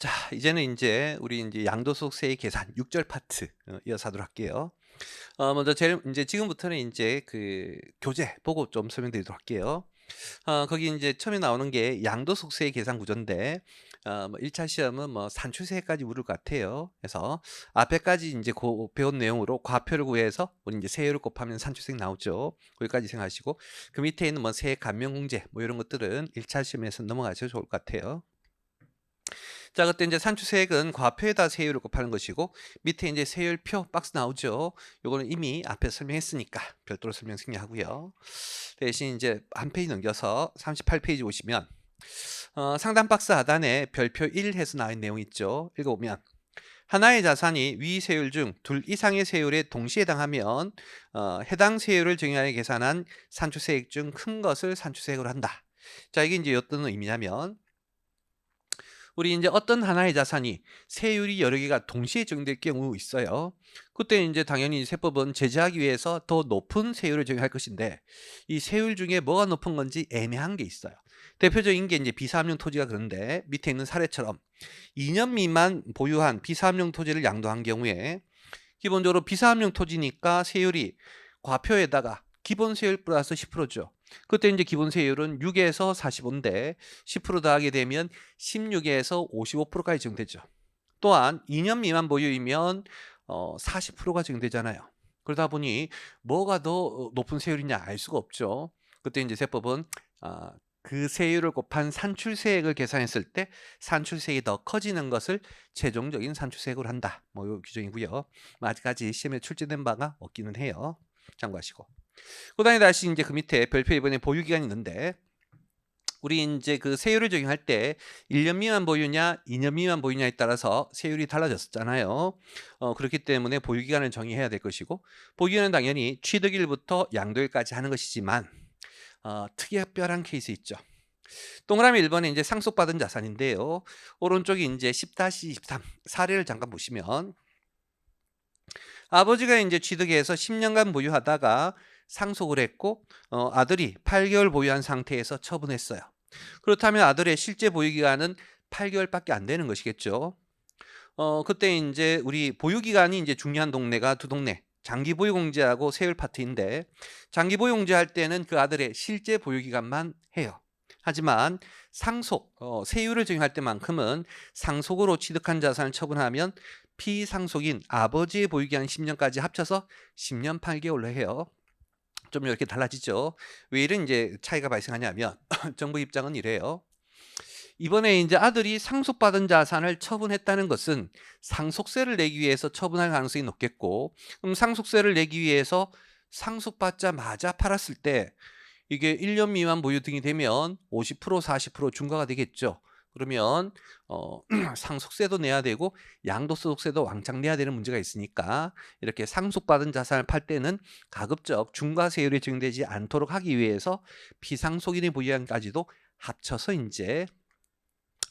자, 이제는 이제 우리 이제 양도소득세의 계산 6절 파트 이어서 하도록 할게요. 먼저 제일 인제 지금부터는 인제 그 교재 보고 좀 설명드리도록 할게요. 거기 인제 처음에 나오는 게 양도소득세의 계산 구조인데 뭐 1차 시험은 뭐 산출세까지 물을 것 같아요. 그래서 앞에까지 인제 배운 내용으로 과표를 구해서 우리 인제 세율을 곱하면 산출세 나오죠. 거기까지 생각하시고 그 밑에 있는 뭐 세액 감면 공제 뭐 요런 것들은 1차 시험에서 넘어가셔도 좋을 것 같아요. 자, 그때 이제 산출세액은 과표에다 세율을 곱하는 것이고 밑에 이제 세율표 박스 나오죠. 요거는 이미 앞에 설명했으니까 별도로 설명 생략하고요. 대신 이제 한 페이지 넘겨서 38페이지 오시면 상단 박스 하단에 별표 1 해서 나와 있는 내용 있죠. 읽어보면 하나의 자산이 위 세율 중 둘 이상의 세율에 동시에 해당하면 해당 세율을 정의하여 계산한 산출세액 중 큰 것을 산출세액으로 한다. 자, 이게 이제 어떤 의미냐면 우리 이제 어떤 하나의 자산이 세율이 여러 개가 동시에 적용될 경우 있어요. 그때 이제 당연히 세법은 제재하기 위해서 더 높은 세율을 적용할 것인데 이 세율 중에 뭐가 높은 건지 애매한 게 있어요. 대표적인 게 이제 비사업용 토지가 그런데 밑에 있는 사례처럼 2년 미만 보유한 비사업용 토지를 양도한 경우에 기본적으로 비사업용 토지니까 세율이 과표에다가 기본 세율 플러스 10%죠. 그때 이제 기본 세율은 6에서 45인데 10% 더하게 되면 16에서 55%까지 적용되죠. 또한 2년 미만 보유이면 40%가 적용되잖아요. 그러다 보니 뭐가 더 높은 세율이냐 알 수가 없죠. 그때 이제 세법은 그 세율을 곱한 산출세액을 계산했을 때 산출세액이 더 커지는 것을 최종적인 산출세액으로 한다. 뭐 요 규정이고요. 아직까지 시험에 출제된 바가 없기는 해요. 참고하시고. 그다음에 다시 이제 그 밑에 별표 1번에 보유 기간이 있는데 우리 인제 그 세율을 적용할 때 1년 미만 보유냐 2년 미만 보유냐에 따라서 세율이 달라졌었잖아요. 그렇기 때문에 보유 기간을 정의해야 될 것이고 보유 기간은 당연히 취득일부터 양도일까지 하는 것이지만 특별한 케이스 있죠. 동그라미 1 번에 인제 상속받은 자산인데요. 오른쪽이 인제 10-23 사례를 잠깐 보시면 아버지가 인제 취득해서 10 년간 보유하다가 상속을 했고 아들이 8 개월 보유한 상태에서 처분했어요. 그렇다면 아들의 실제 보유 기간은 8 개월밖에 안 되는 것이겠죠. 그때 인제 우리 보유 기간이 인제 중요한 동네가 두 동네. 장기 보유 공제하고 세율 파트인데 장기 보유 공제할 때는 그 아들의 실제 보유 기간만 해요. 하지만 상속 세율을 적용할 때만큼은 상속으로 취득한 자산을 처분하면 피상속인 아버지의 보유 기간 10 년까지 합쳐서 10년 8 개월로 해요. 좀 이렇게 달라지죠. 왜 이런 이제 차이가 발생하냐면 정부 입장은 이래요. 이번에 이제 아들이 상속받은 자산을 처분했다는 것은 상속세를 내기 위해서 처분할 가능성이 높겠고 그럼 상속세를 내기 위해서 상속받자마자 팔았을 때 이게 1년 미만 보유 등이 되면 50% 40% 중과가 되겠죠. 그러면 상속세도 내야 되고 양도소득세도 왕창 내야 되는 문제가 있으니까 이렇게 상속받은 자산을 팔 때는 가급적 중과세율이 적용되지 않도록 하기 위해서 피상속인의 보유한까지도 합쳐서 인제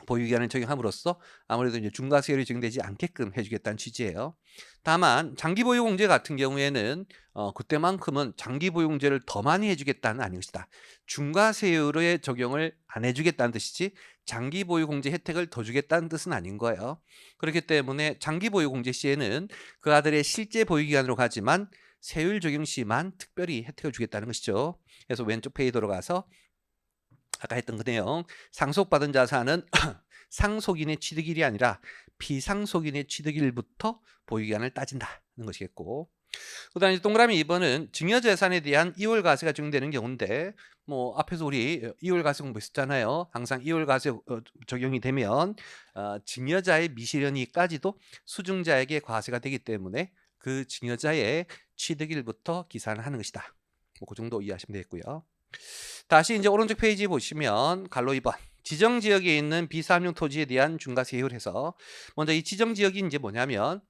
보유 기간을 적용함으로써 아무래도 이제 중과세율이 적용되지 않게끔 해 주겠다는 취지예요. 다만 장기 보유 공제 같은 경우에는 그때만큼은 장기 보유 공제를 더 많이 해 주겠다는 아닌 것이다. 중과세율의 적용을 안 해 주겠다는 뜻이지 장기 보유 공제 혜택을 더 주겠다는 뜻은 아닌 거예요. 그렇기 때문에 장기 보유 공제 시에는 그 아들의 실제 보유 기간으로 가지만 세율 적용 시만 특별히 혜택을 주겠다는 것이죠. 그래서 왼쪽 페이지 돌아가서 아까 했던 그 내용 상속받은 자산은 상속인의 취득일이 아니라 피상속인의 취득일부터 보유기간을 따진다는 것이겠고 그다음에 동그라미 2번은 증여재산에 대한 이월과세가 적용되는 경우인데 뭐 앞에서 우리 이월과세 공부했었잖아요. 항상 이월과세 적용이 되면 증여자의 미실현이까지도 수증자에게 과세가 되기 때문에 그 증여자의 취득일부터 기산을 하는 것이다. 뭐그 정도 이해하시면 되겠고요. 다시 이제 오른쪽 페이지 보시면 갈로 2번 지정 지역에 있는 비사업용 토지에 대한 중과세율 해서 먼저 이 지정 지역이 이제 뭐냐면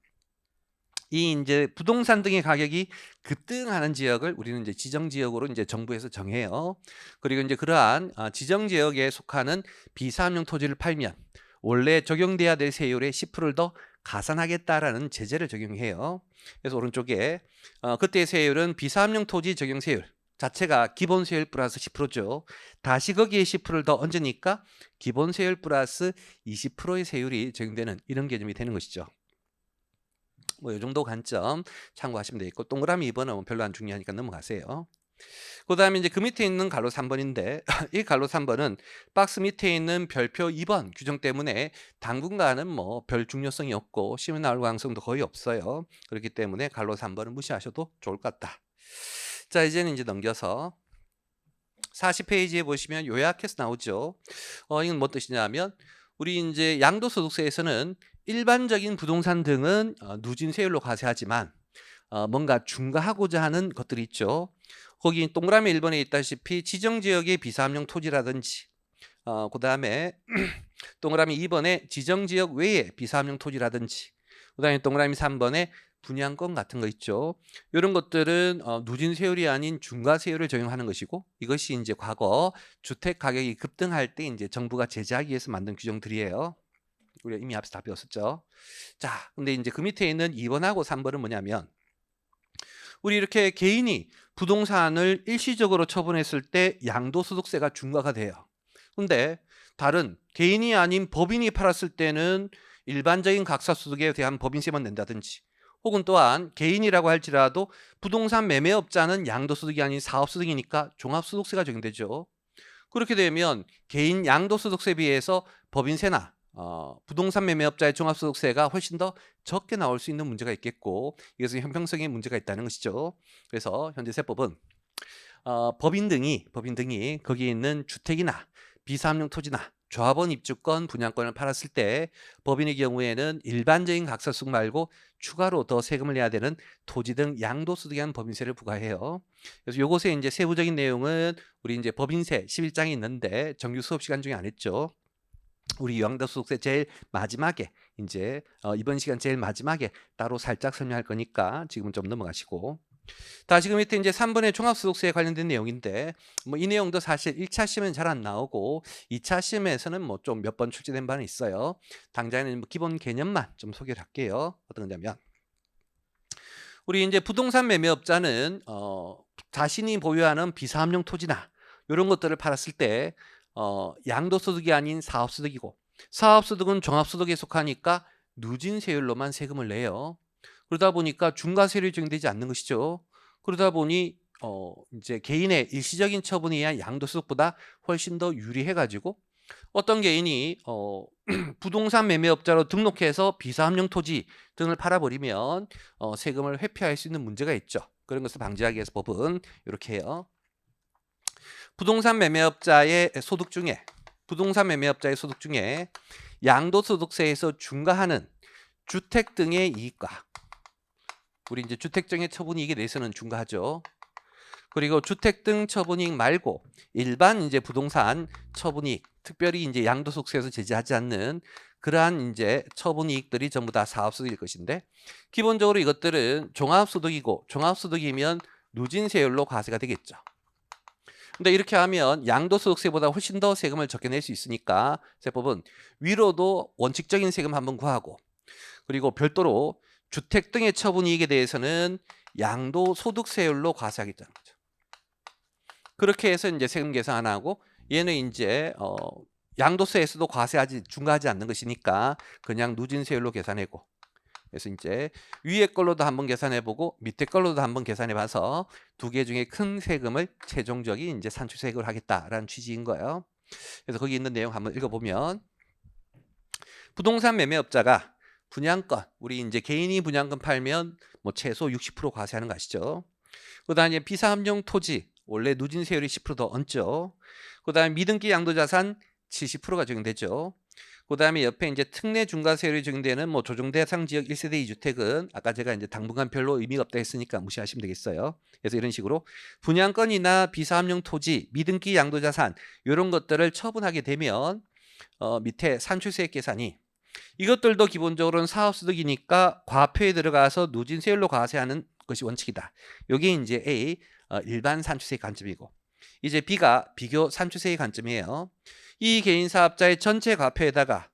이 이제 부동산 등의 가격이 급등하는 지역을 우리는 이제 지정 지역으로 이제 정부에서 정해요. 그리고 이제 그러한 지정 지역에 속하는 비사업용 토지를 팔면 원래 적용돼야 될 세율의 10%를 더 가산하겠다라는 제재를 적용해요. 그래서 오른쪽에 그때 세율은 비사업용 토지 적용 세율 자체가 기본세율 플러스 10%죠. 다시 거기에 10%를 더 얹으니까 기본세율 플러스 20%의 세율이 적용되는 이런 개념이 되는 것이죠. 뭐 이 정도 관점 참고하시면 되겠고, 동그라미 2번은 별로 안 중요하니까 넘어가세요. 그 다음에 이제 그 밑에 있는 갈로 3번인데 이 갈로 3번은 박스 밑에 있는 별표 2번 규정 때문에 당분간은 뭐 별 중요성이 없고 시험에 나올 가능성도 거의 없어요. 그렇기 때문에 갈로 3번은 무시하셔도 좋을 것 같다. 자, 이제는 이제 넘겨서 40페이지에 보시면 요약해서 나오죠. 이건 뭐 뜻이냐면 우리 이제 양도소득세에서는 일반적인 부동산 등은 누진세율로 과세하지만 뭔가 중과하고자 하는 것들이 있죠. 거기 동그라미 1번에 있다시피 지정지역의 비사업용 토지라든지 그 다음에 동그라미 2번에 지정지역 외에 비사업용 토지라든지 그 다음에 동그라미 3번에 분양권 같은 거 있죠. 이런 것들은 누진세율이 아닌 중과세율을 적용하는 것이고, 이것이 이제 과거 주택 가격이 급등할 때 이제 정부가 제재하기 위해서 만든 규정들이에요. 우리가 이미 앞서 다 배웠었죠. 자, 근데 이제 그 밑에 있는 2번하고 3번은 뭐냐면 우리 이렇게 개인이 부동산을 일시적으로 처분했을 때 양도소득세가 중과가 돼요. 근데 다른 개인이 아닌 법인이 팔았을 때는 일반적인 각사소득에 대한 법인세만 낸다든지, 혹은 또한 개인이라고 할지라도 부동산 매매업자는 양도소득이 아닌 사업소득이니까 종합소득세가 적용되죠. 그렇게 되면 개인 양도소득세에 비해서 법인세나 부동산 매매업자의 종합소득세가 훨씬 더 적게 나올 수 있는 문제가 있겠고, 이것은 형평성의 문제가 있다는 것이죠. 그래서 현재 세법은 법인 등이 거기에 있는 주택이나 비사업용 토지나 조합원 입주권, 분양권을 팔았을 때 법인의 경우에는 일반적인 각서소득 말고 추가로 더 세금을 내야 되는 토지 등 양도소득에 대한 법인세를 부과해요. 그래서 요것의 이제 세부적인 내용은 우리 이제 법인세 11장이 있는데 정규 수업 시간 중에 안 했죠. 우리 양도소득세 제일 마지막에 이제 이번 시간 제일 마지막에 따로 살짝 설명할 거니까 지금은 좀 넘어가시고, 다시 그 밑에 이제 3번의 종합소득세에 관련된 내용인데 뭐 이 내용도 사실 1차 시험은 잘 안 나오고 2차 시험에서는 뭐 좀 몇 번 출제된 바는 있어요. 당장에는 뭐 기본 개념만 좀 소개를 할게요. 어떤 거냐면 우리 이제 부동산 매매업자는 자신이 보유하는 비사업용 토지나 이런 것들을 팔았을 때 양도소득이 아닌 사업소득이고, 사업소득은 종합소득에 속하니까 누진세율로만 세금을 내요. 그러다 보니까 중과세율이 적용되지 않는 것이죠. 그러다 보니 이제 개인의 일시적인 처분에 의한 양도소득보다 훨씬 더 유리해가지고 어떤 개인이 부동산 매매업자로 등록해서 비사업용 토지 등을 팔아버리면 세금을 회피할 수 있는 문제가 있죠. 그런 것을 방지하기 위해서 법은 이렇게 해요. 부동산 매매업자의 소득 중에 양도소득세에서 중과하는 주택 등의 이익과, 우리 이제 주택 등의 처분이익에 대해서는 중과하죠. 그리고 주택 등 처분이익 말고 일반 이제 부동산 처분이익, 특별히 이제 양도소득세에서 제재하지 않는 그러한 이제 처분이익들이 전부 다 사업소득일 것인데, 기본적으로 이것들은 종합소득이고, 종합소득이면 누진세율로 과세가 되겠죠. 근데 이렇게 하면 양도소득세보다 훨씬 더 세금을 적게 낼 수 있으니까 세법은 위로도 원칙적인 세금 한번 구하고, 그리고 별도로 주택 등의 처분이익에 대해서는 양도소득세율로 과세하겠다는 거죠. 그렇게 해서 이제 세금 계산 안 하고, 얘는 이제 양도세에서도 중과하지 않는 것이니까 그냥 누진세율로 계산하고, 그래서 이제 위에 걸로도 한번 계산해보고 밑에 걸로도 한번 계산해봐서 두 개 중에 큰 세금을 최종적인 이제 산출세액을 하겠다라는 취지인 거예요. 그래서 거기 있는 내용 한번 읽어보면, 부동산 매매업자가 분양권, 우리 이제 개인이 분양권 팔면 뭐 최소 60% 과세하는 거 아시죠? 그다음에 비사업용 토지 원래 누진세율이 10%더 얹죠. 그다음에 미등기 양도자산 70%가 적용되죠. 그다음에 옆에 이제 특례 중과세율이 적용되는 뭐 조정 대상 지역 1세대 2주택은 아까 제가 이제 당분간 별로 의미가 없다 했으니까 무시하시면 되겠어요. 그래서 이런 식으로 분양권이나 비사업용 토지, 미등기 양도자산 이런 것들을 처분하게 되면 밑에 산출세액 계산이, 이것들도 기본적으로는 사업소득이니까 과표에 들어가서 누진세율로 과세하는 것이 원칙이다. 이게 이제 A 일반 산출세액 관점이고, 이제 B가 비교 산출세액 관점이에요. 이 개인 사업자의 전체 과표에다가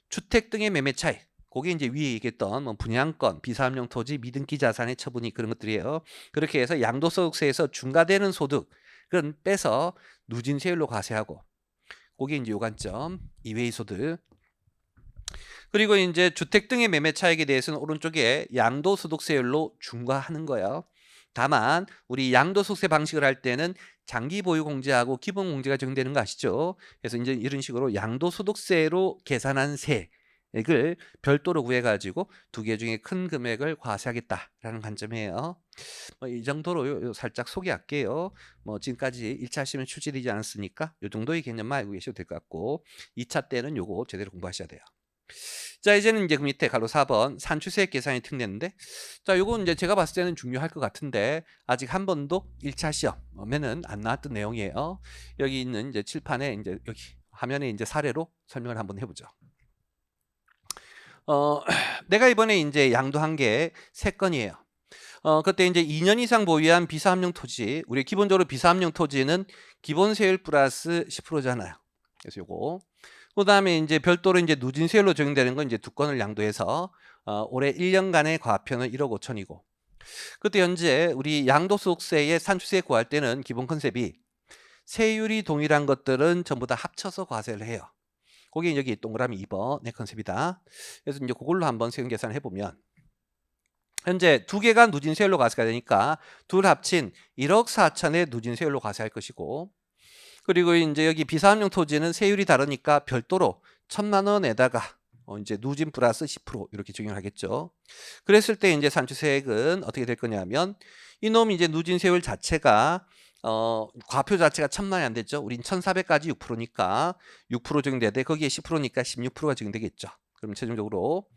주택 등의 매매 차익, 그게 이제 위에 얘기했던 뭐 분양권, 비사업용 토지, 미등기 자산의 처분이 그런 것들이에요. 그렇게 해서 양도소득세에서 중과되는 소득, 그건 빼서 누진세율로 과세하고, 그게 이제 요관점, 이외의 소득. 그리고 이제 주택 등의 매매 차익에 대해서는 오른쪽에 양도소득세율로 중과하는 거예요. 다만 우리 양도소득세 방식을 할 때는 장기 보유 공제하고 기본 공제가 적용되는 거 아시죠? 그래서 이제 이런 식으로 양도소득세로 계산한 세액을 별도로 구해가지고 두 개 중에 큰 금액을 과세하겠다라는 관점이에요. 이 정도로 요 살짝 소개할게요. 지금까지 1차 시험에 출제되지 않았으니까 요 정도의 개념만 알고 계셔도 될 것 같고, 2차 때는 요거 제대로 공부하셔야 돼요. 자, 이제는 이제 그 밑에 가로 4번 산출세액 계산이 특례인데, 자, 요건 이제 제가 봤을 때는 중요할 것 같은데 아직 한 번도 1차 시험에는 안 나왔던 내용이에요. 여기 있는 이제 칠판에 이제 여기 화면에 이제 사례로 설명을 한번 해보죠. 내가 이번에 이제 양도한 게 3건이에요. 그때 이제 2년 이상 보유한 비사업용 토지, 우리 기본적으로 비사업용 토지는 기본세율 플러스 10%잖아요. 그래서 요거. 그 다음에 이제 별도로 이제 누진세율로 적용되는 건 이제 2건을 양도해서 올해 1년간의 과표는 1억 5천이고, 그때 현재 우리 양도소득세의 산출세 구할 때는 기본 컨셉이 세율이 동일한 것들은 전부 다 합쳐서 과세를 해요. 거기 여기 동그라미 2번 내 컨셉이다. 그래서 이제 그걸로 한번 세금 계산을 해보면 현재 두 개가 누진세율로 과세가 되니까 둘 합친 1억 4천의 누진세율로 과세할 것이고, 그리고 이제 여기 비사업용 토지는 세율이 다르니까 별도로 1,000만 원에다가 이제 누진 플러스 10% 이렇게 적용을 하겠죠. 그랬을 때 이제 산출세액은 어떻게 될 거냐면 이놈 이제 누진세율 자체가 과표 자체가 1,000만이 안 됐죠. 우린 1,400까지 6%니까 6% 적용돼야 돼. 거기에 10%니까 16%가 적용되겠죠. 그럼 최종적으로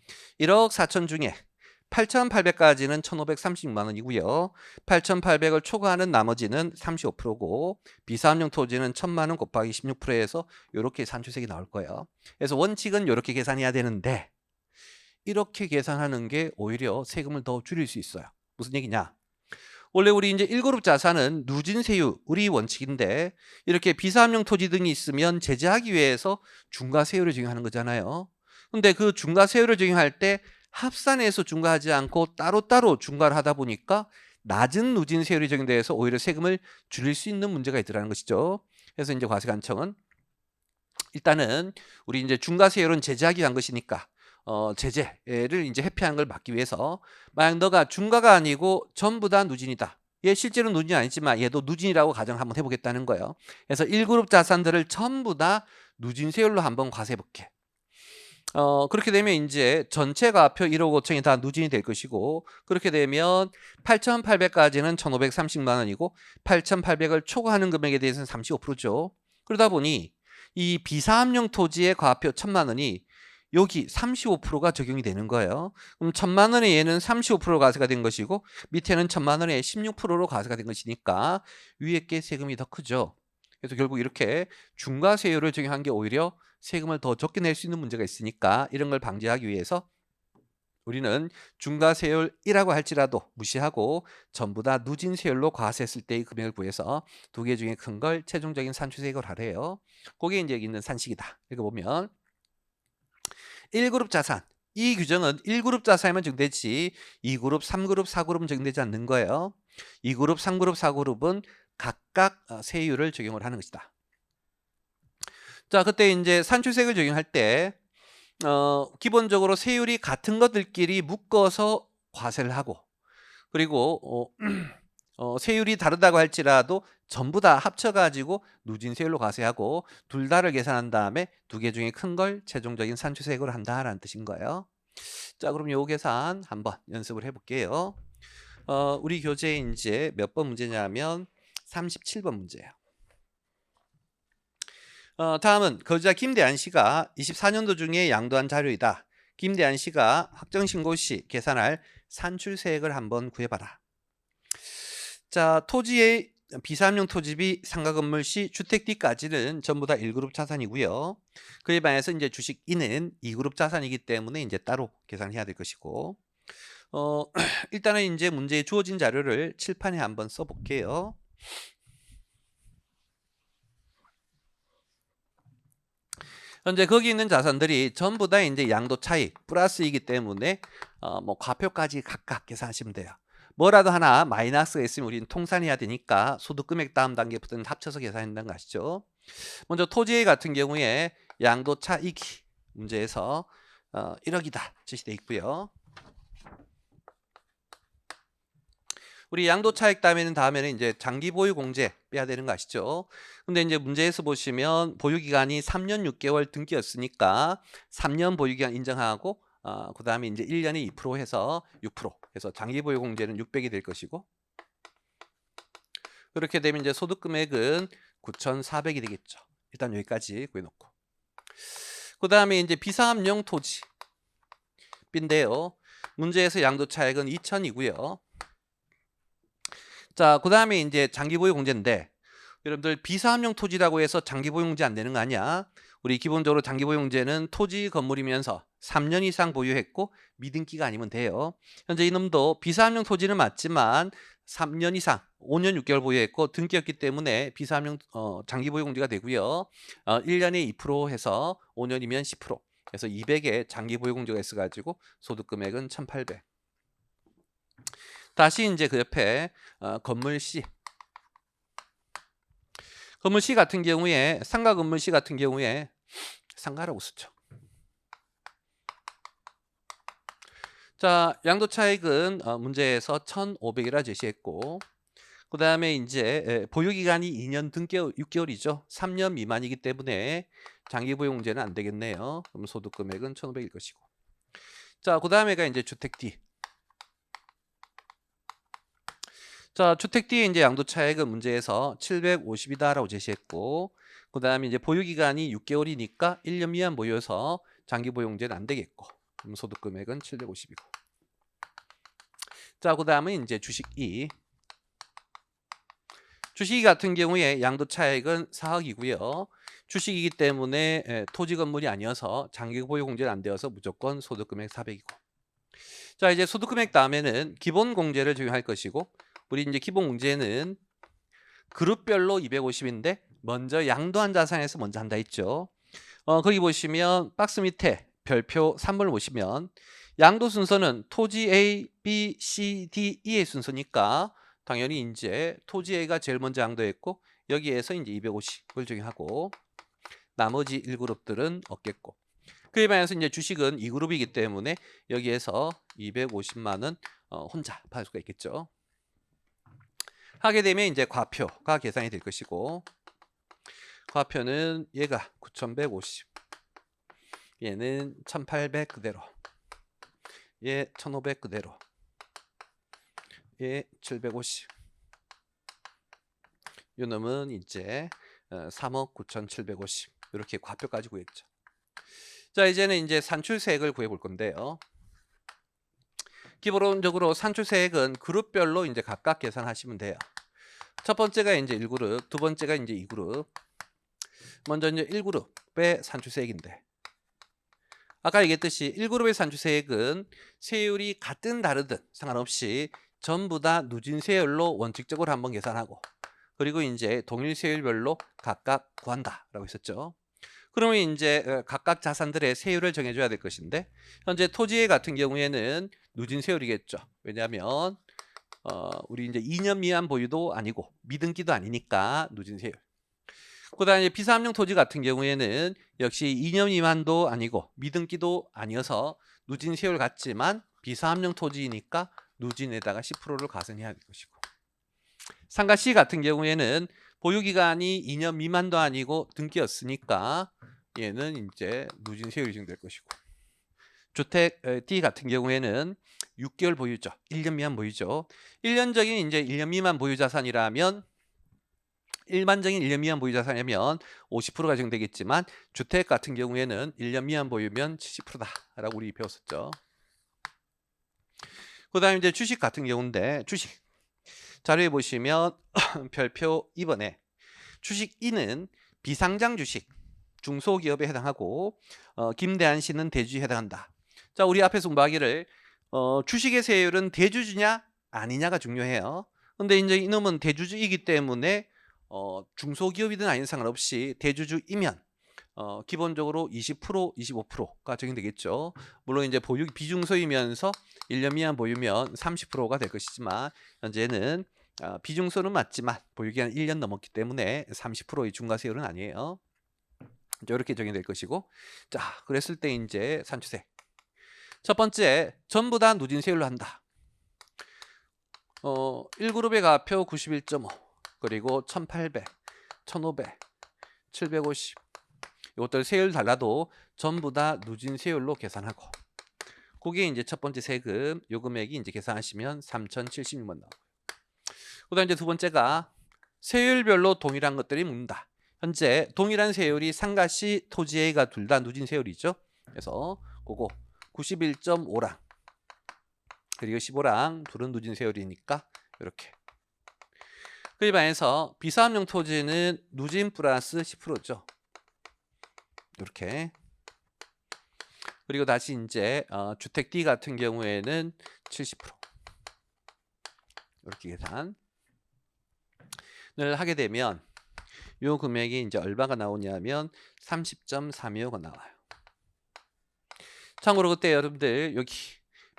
1억 4천 중에 8,800까지는 1,536만 원이고요. 8,800을 초과하는 나머지는 35%고 비사업용 토지는 1,000만 원 곱하기 16%에서 이렇게 산출세액이 나올 거예요. 그래서 원칙은 이렇게 계산해야 되는데 이렇게 계산하는 게 오히려 세금을 더 줄일 수 있어요. 무슨 얘기냐? 원래 우리 이제 1그룹 자산은 누진세율 우리 원칙인데 이렇게 비사업용 토지 등이 있으면 제재하기 위해서 중과세율을 적용하는 거잖아요. 근데 그 중과세율을 적용할 때 합산해서 중과하지 않고 따로따로 중과를 하다 보니까 낮은 누진세율이 적용돼서 오히려 세금을 줄일 수 있는 문제가 있더라는 것이죠. 그래서 이제 과세관청은 일단은 우리 이제 중과세율은 제재하기 위한 것이니까 제재를 이제 회피하는 걸 막기 위해서 만약 너가 중과가 아니고 전부 다 누진이다. 얘 실제로 누진이 아니지만 얘도 누진이라고 가정 한번 해보겠다는 거예요. 그래서 1그룹 자산들을 전부 다 누진세율로 한번 과세해볼게. 그렇게 되면 이제 전체 과표 1억 5천이 다 누진이 될 것이고, 그렇게 되면 8,800까지는 1,530만 원이고 8,800을 초과하는 금액에 대해서는 35%죠. 그러다 보니 이 비사업용 토지의 과표 1,000만 원이 여기 35%가 적용이 되는 거예요. 그럼 1,000만 원에 얘는 35% 과세가 된 것이고 밑에는 1,000만 원에 16%로 과세가 된 것이니까 위에 게 세금이 더 크죠. 그래서 결국 이렇게 중과세율을 적용한 게 오히려 세금을 더 적게 낼 수 있는 문제가 있으니까 이런 걸 방지하기 위해서 우리는 중과세율이라고 할지라도 무시하고 전부 다 누진세율로 과세했을 때의 금액을 구해서 두 개 중에 큰 걸 최종적인 산출세액을 하래요. 그게 이제 여기 있는 산식이다. 이거 보면 1그룹 자산, 이 규정은 1그룹 자산에만 적용되지 2그룹, 3그룹, 4그룹은 적용되지 않는 거예요. 2그룹, 3그룹, 4그룹은 각각 세율을 적용을 하는 것이다. 자, 그때 이제 산출세액을 적용할 때 기본적으로 세율이 같은 것들끼리 묶어서 과세를 하고, 그리고 세율이 다르다고 할지라도 전부 다 합쳐가지고 누진세율로 과세하고 둘 다를 계산한 다음에 두 개 중에 큰 걸 최종적인 산출세액으로 한다라는 뜻인 거예요. 자, 그럼 요 계산 한번 연습을 해볼게요. 우리 교재에 이제 몇 번 문제냐면 37번 문제예요. 다음은 거주자 김대한 씨가 24년도 중에 양도한 자료이다. 김대한 씨가 확정신고 시 계산할 산출세액을 한번 구해봐라. 자, 토지의 비사업용 토지비 상가건물 시 주택뒤까지는 전부 다 1그룹 자산이고요. 그에 반해서 이제 주식이는 2그룹 자산이기 때문에 이제 따로 계산해야 될 것이고, 일단은 이제 문제에 주어진 자료를 칠판에 한번 써볼게요. 현재 거기 있는 자산들이 전부 다 이제 양도 차익 플러스이기 때문에 뭐 과표까지 각각 계산하시면 돼요. 뭐라도 하나 마이너스가 있으면 우리는 통산해야 되니까 소득금액 다음 단계부터는 합쳐서 계산한다는 거 아시죠? 먼저 토지 같은 경우에 양도 차익이 문제에서 1억이다 제시되어 있고요. 우리 양도 차익 다음에는 이제 장기 보유 공제 빼야 되는 거 아시죠? 근데 이제 문제에서 보시면 보유 기간이 3년 6개월 등기였으니까 3년 보유 기간 인정하고 그다음에 이제 1년에 2% 해서 6% 해서 장기 보유 공제는 600이 될 것이고, 그렇게 되면 이제 소득 금액은 9,400이 되겠죠. 일단 여기까지 구해 놓고. 그다음에 이제 비사업용 토지 B인데요. 문제에서 양도 차익은 2,000이고요. 자, 그 다음에 이제 장기보유 공제인데, 여러분들 비사업용 토지라고 해서 장기보유 공제 안 되는 거 아니야? 우리 기본적으로 장기보유 공제는 토지 건물이면서 3년 이상 보유했고 미등기가 아니면 돼요. 현재 이놈도 비사업용 토지는 맞지만 3년 이상 5년 6개월 보유했고 등기였기 때문에 비사업용 장기보유 공제가 되고요. 1년에 2% 해서 5년이면 10% 해서 200의 장기보유 공제가 있어가지고 소득금액은 1,800. 다시 이제 그 옆에 건물 C. 건물 C 같은 경우에 상가 건물 C 같은 경우에 상가라고 쓰죠. 자, 양도 차익은 문제에서 1,500이라 제시했고, 그 다음에 이제 보유 기간이 2년 등기 6개월이죠. 3년 미만이기 때문에 장기 보유 공제는 안 되겠네요. 그럼 소득 금액은 1,500일 것이고. 자, 그 다음에가 이제 주택 D. 자, 주택 D의 이제 양도 차익은 문제에서 750이다라고 제시했고, 그 다음에 이제 보유 기간이 6개월이니까 1년 미만 보유여서 장기 보유 공제는 안 되겠고, 그럼 소득 금액은 750이고. 자, 그 다음은 이제 주식 E. 주식 E 같은 경우에 양도 차익은 4억이고요. 주식이기 때문에 토지 건물이 아니어서 장기 보유 공제는 안 되어서 무조건 소득 금액 400이고. 자, 이제 소득 금액 다음에는 기본 공제를 적용할 것이고, 우리 이제 기본 공제는 그룹별로 250인데 먼저 양도한 자산에서 먼저 한다 했죠. 거기 보시면 박스 밑에 별표 3번을 보시면 양도 순서는 토지 A, B, C, D, E의 순서니까 당연히 이제 토지 A가 제일 먼저 양도했고 여기에서 이제 250을 적용하고 나머지 1그룹들은 없겠고, 그에 반해서 이제 주식은 2그룹이기 때문에 여기에서 250만 원 혼자 받을 수가 있겠죠. 하게 되면 이제 과표가 계산이 될 것이고, 과표는 얘가 9,150, 얘는 1,800 그대로, 얘 1,500 그대로, 얘 750, 요 놈은 이제 3억 9,750 이렇게 과표까지 구했죠. 자, 이제는 이제 산출세액을 구해 볼 건데요. 기본적으로 산출세액은 그룹별로 이제 각각 계산하시면 돼요. 첫 번째가 이제 1그룹, 두 번째가 이제 2그룹. 먼저 이제 1그룹의 산출세액인데, 아까 얘기했듯이 1그룹의 산출세액은 세율이 같든 다르든 상관없이 전부 다 누진세율로 원칙적으로 한번 계산하고, 그리고 이제 동일 세율별로 각각 구한다라고 했었죠. 그러면 이제 각각 자산들의 세율을 정해줘야 될 것인데, 현재 토지 같은 경우에는 누진 세율이겠죠. 왜냐하면 우리 이제 2년 미만 보유도 아니고 미등기도 아니니까 누진 세율. 그다음에 비사업용 토지 같은 경우에는 역시 2년 미만도 아니고 미등기도 아니어서 누진 세율 같지만 비사업용 토지이니까 누진에다가 10%를 가산해야 할 것이고, 상가 C 같은 경우에는 보유 기간이 2년 미만도 아니고 등기였으니까 얘는 이제 누진 세율이 적용될 것이고, 주택 D 같은 경우에는 6개월 보유죠. 1년 미만 보유죠. 1년적인 이제 1년 미만 보유 자산이라면, 일반적인 1년 미만 보유 자산이면 50%가 적용되겠지만 주택 같은 경우에는 1년 미만 보유면 70%다라고 우리 배웠었죠. 그다음에 이제 주식 같은 경우인데, 주식 자료에 보시면 별표 2번에 주식 E는 비상장 주식 중소기업에 해당하고 김대한 씨는 대주주에 해당한다. 자, 우리 앞에서 공부하기를 주식의 세율은 대주주냐 아니냐가 중요해요. 근데 이제 이놈은 대주주이기 때문에 중소기업이든 아닌 상관없이 대주주이면 기본적으로 20%, 25%가 적용되겠죠. 물론 이제 보유 비중소이면서 1년 미만 보유면 30%가 될 것이지만 현재는 비중소는 맞지만 보유기간 1년 넘었기 때문에 30%의 중과세율은 아니에요. 이렇게 적용될 것이고, 자, 그랬을 때 이제 산출세. 첫 번째, 전부 다 누진세율로 한다. 1그룹의 가표 91.5, 그리고 1800, 1500, 750. 이것들 세율 달라도 전부 다 누진세율로 계산하고, 그게 이제 첫 번째 세금, 요 금액이 이제 계산하시면 3,076만 나오고요. 그다음 이제 두 번째가 세율별로 동일한 것들이 묻는다. 현재 동일한 세율이 상가시, 토지 A가 둘 다 누진 세율이죠. 그래서 그거 91.5랑 그리고 15랑 둘은 누진 세율이니까 이렇게. 그에 반해서 비사업용 토지는 누진 플러스 10%죠. 이렇게. 그리고 다시 이제 주택 D 같은 경우에는 70%. 이렇게 계산을 하게 되면 요 금액이 이제 얼마가 나오냐면 30.325가 나와요. 참고로 그때 여러분들 여기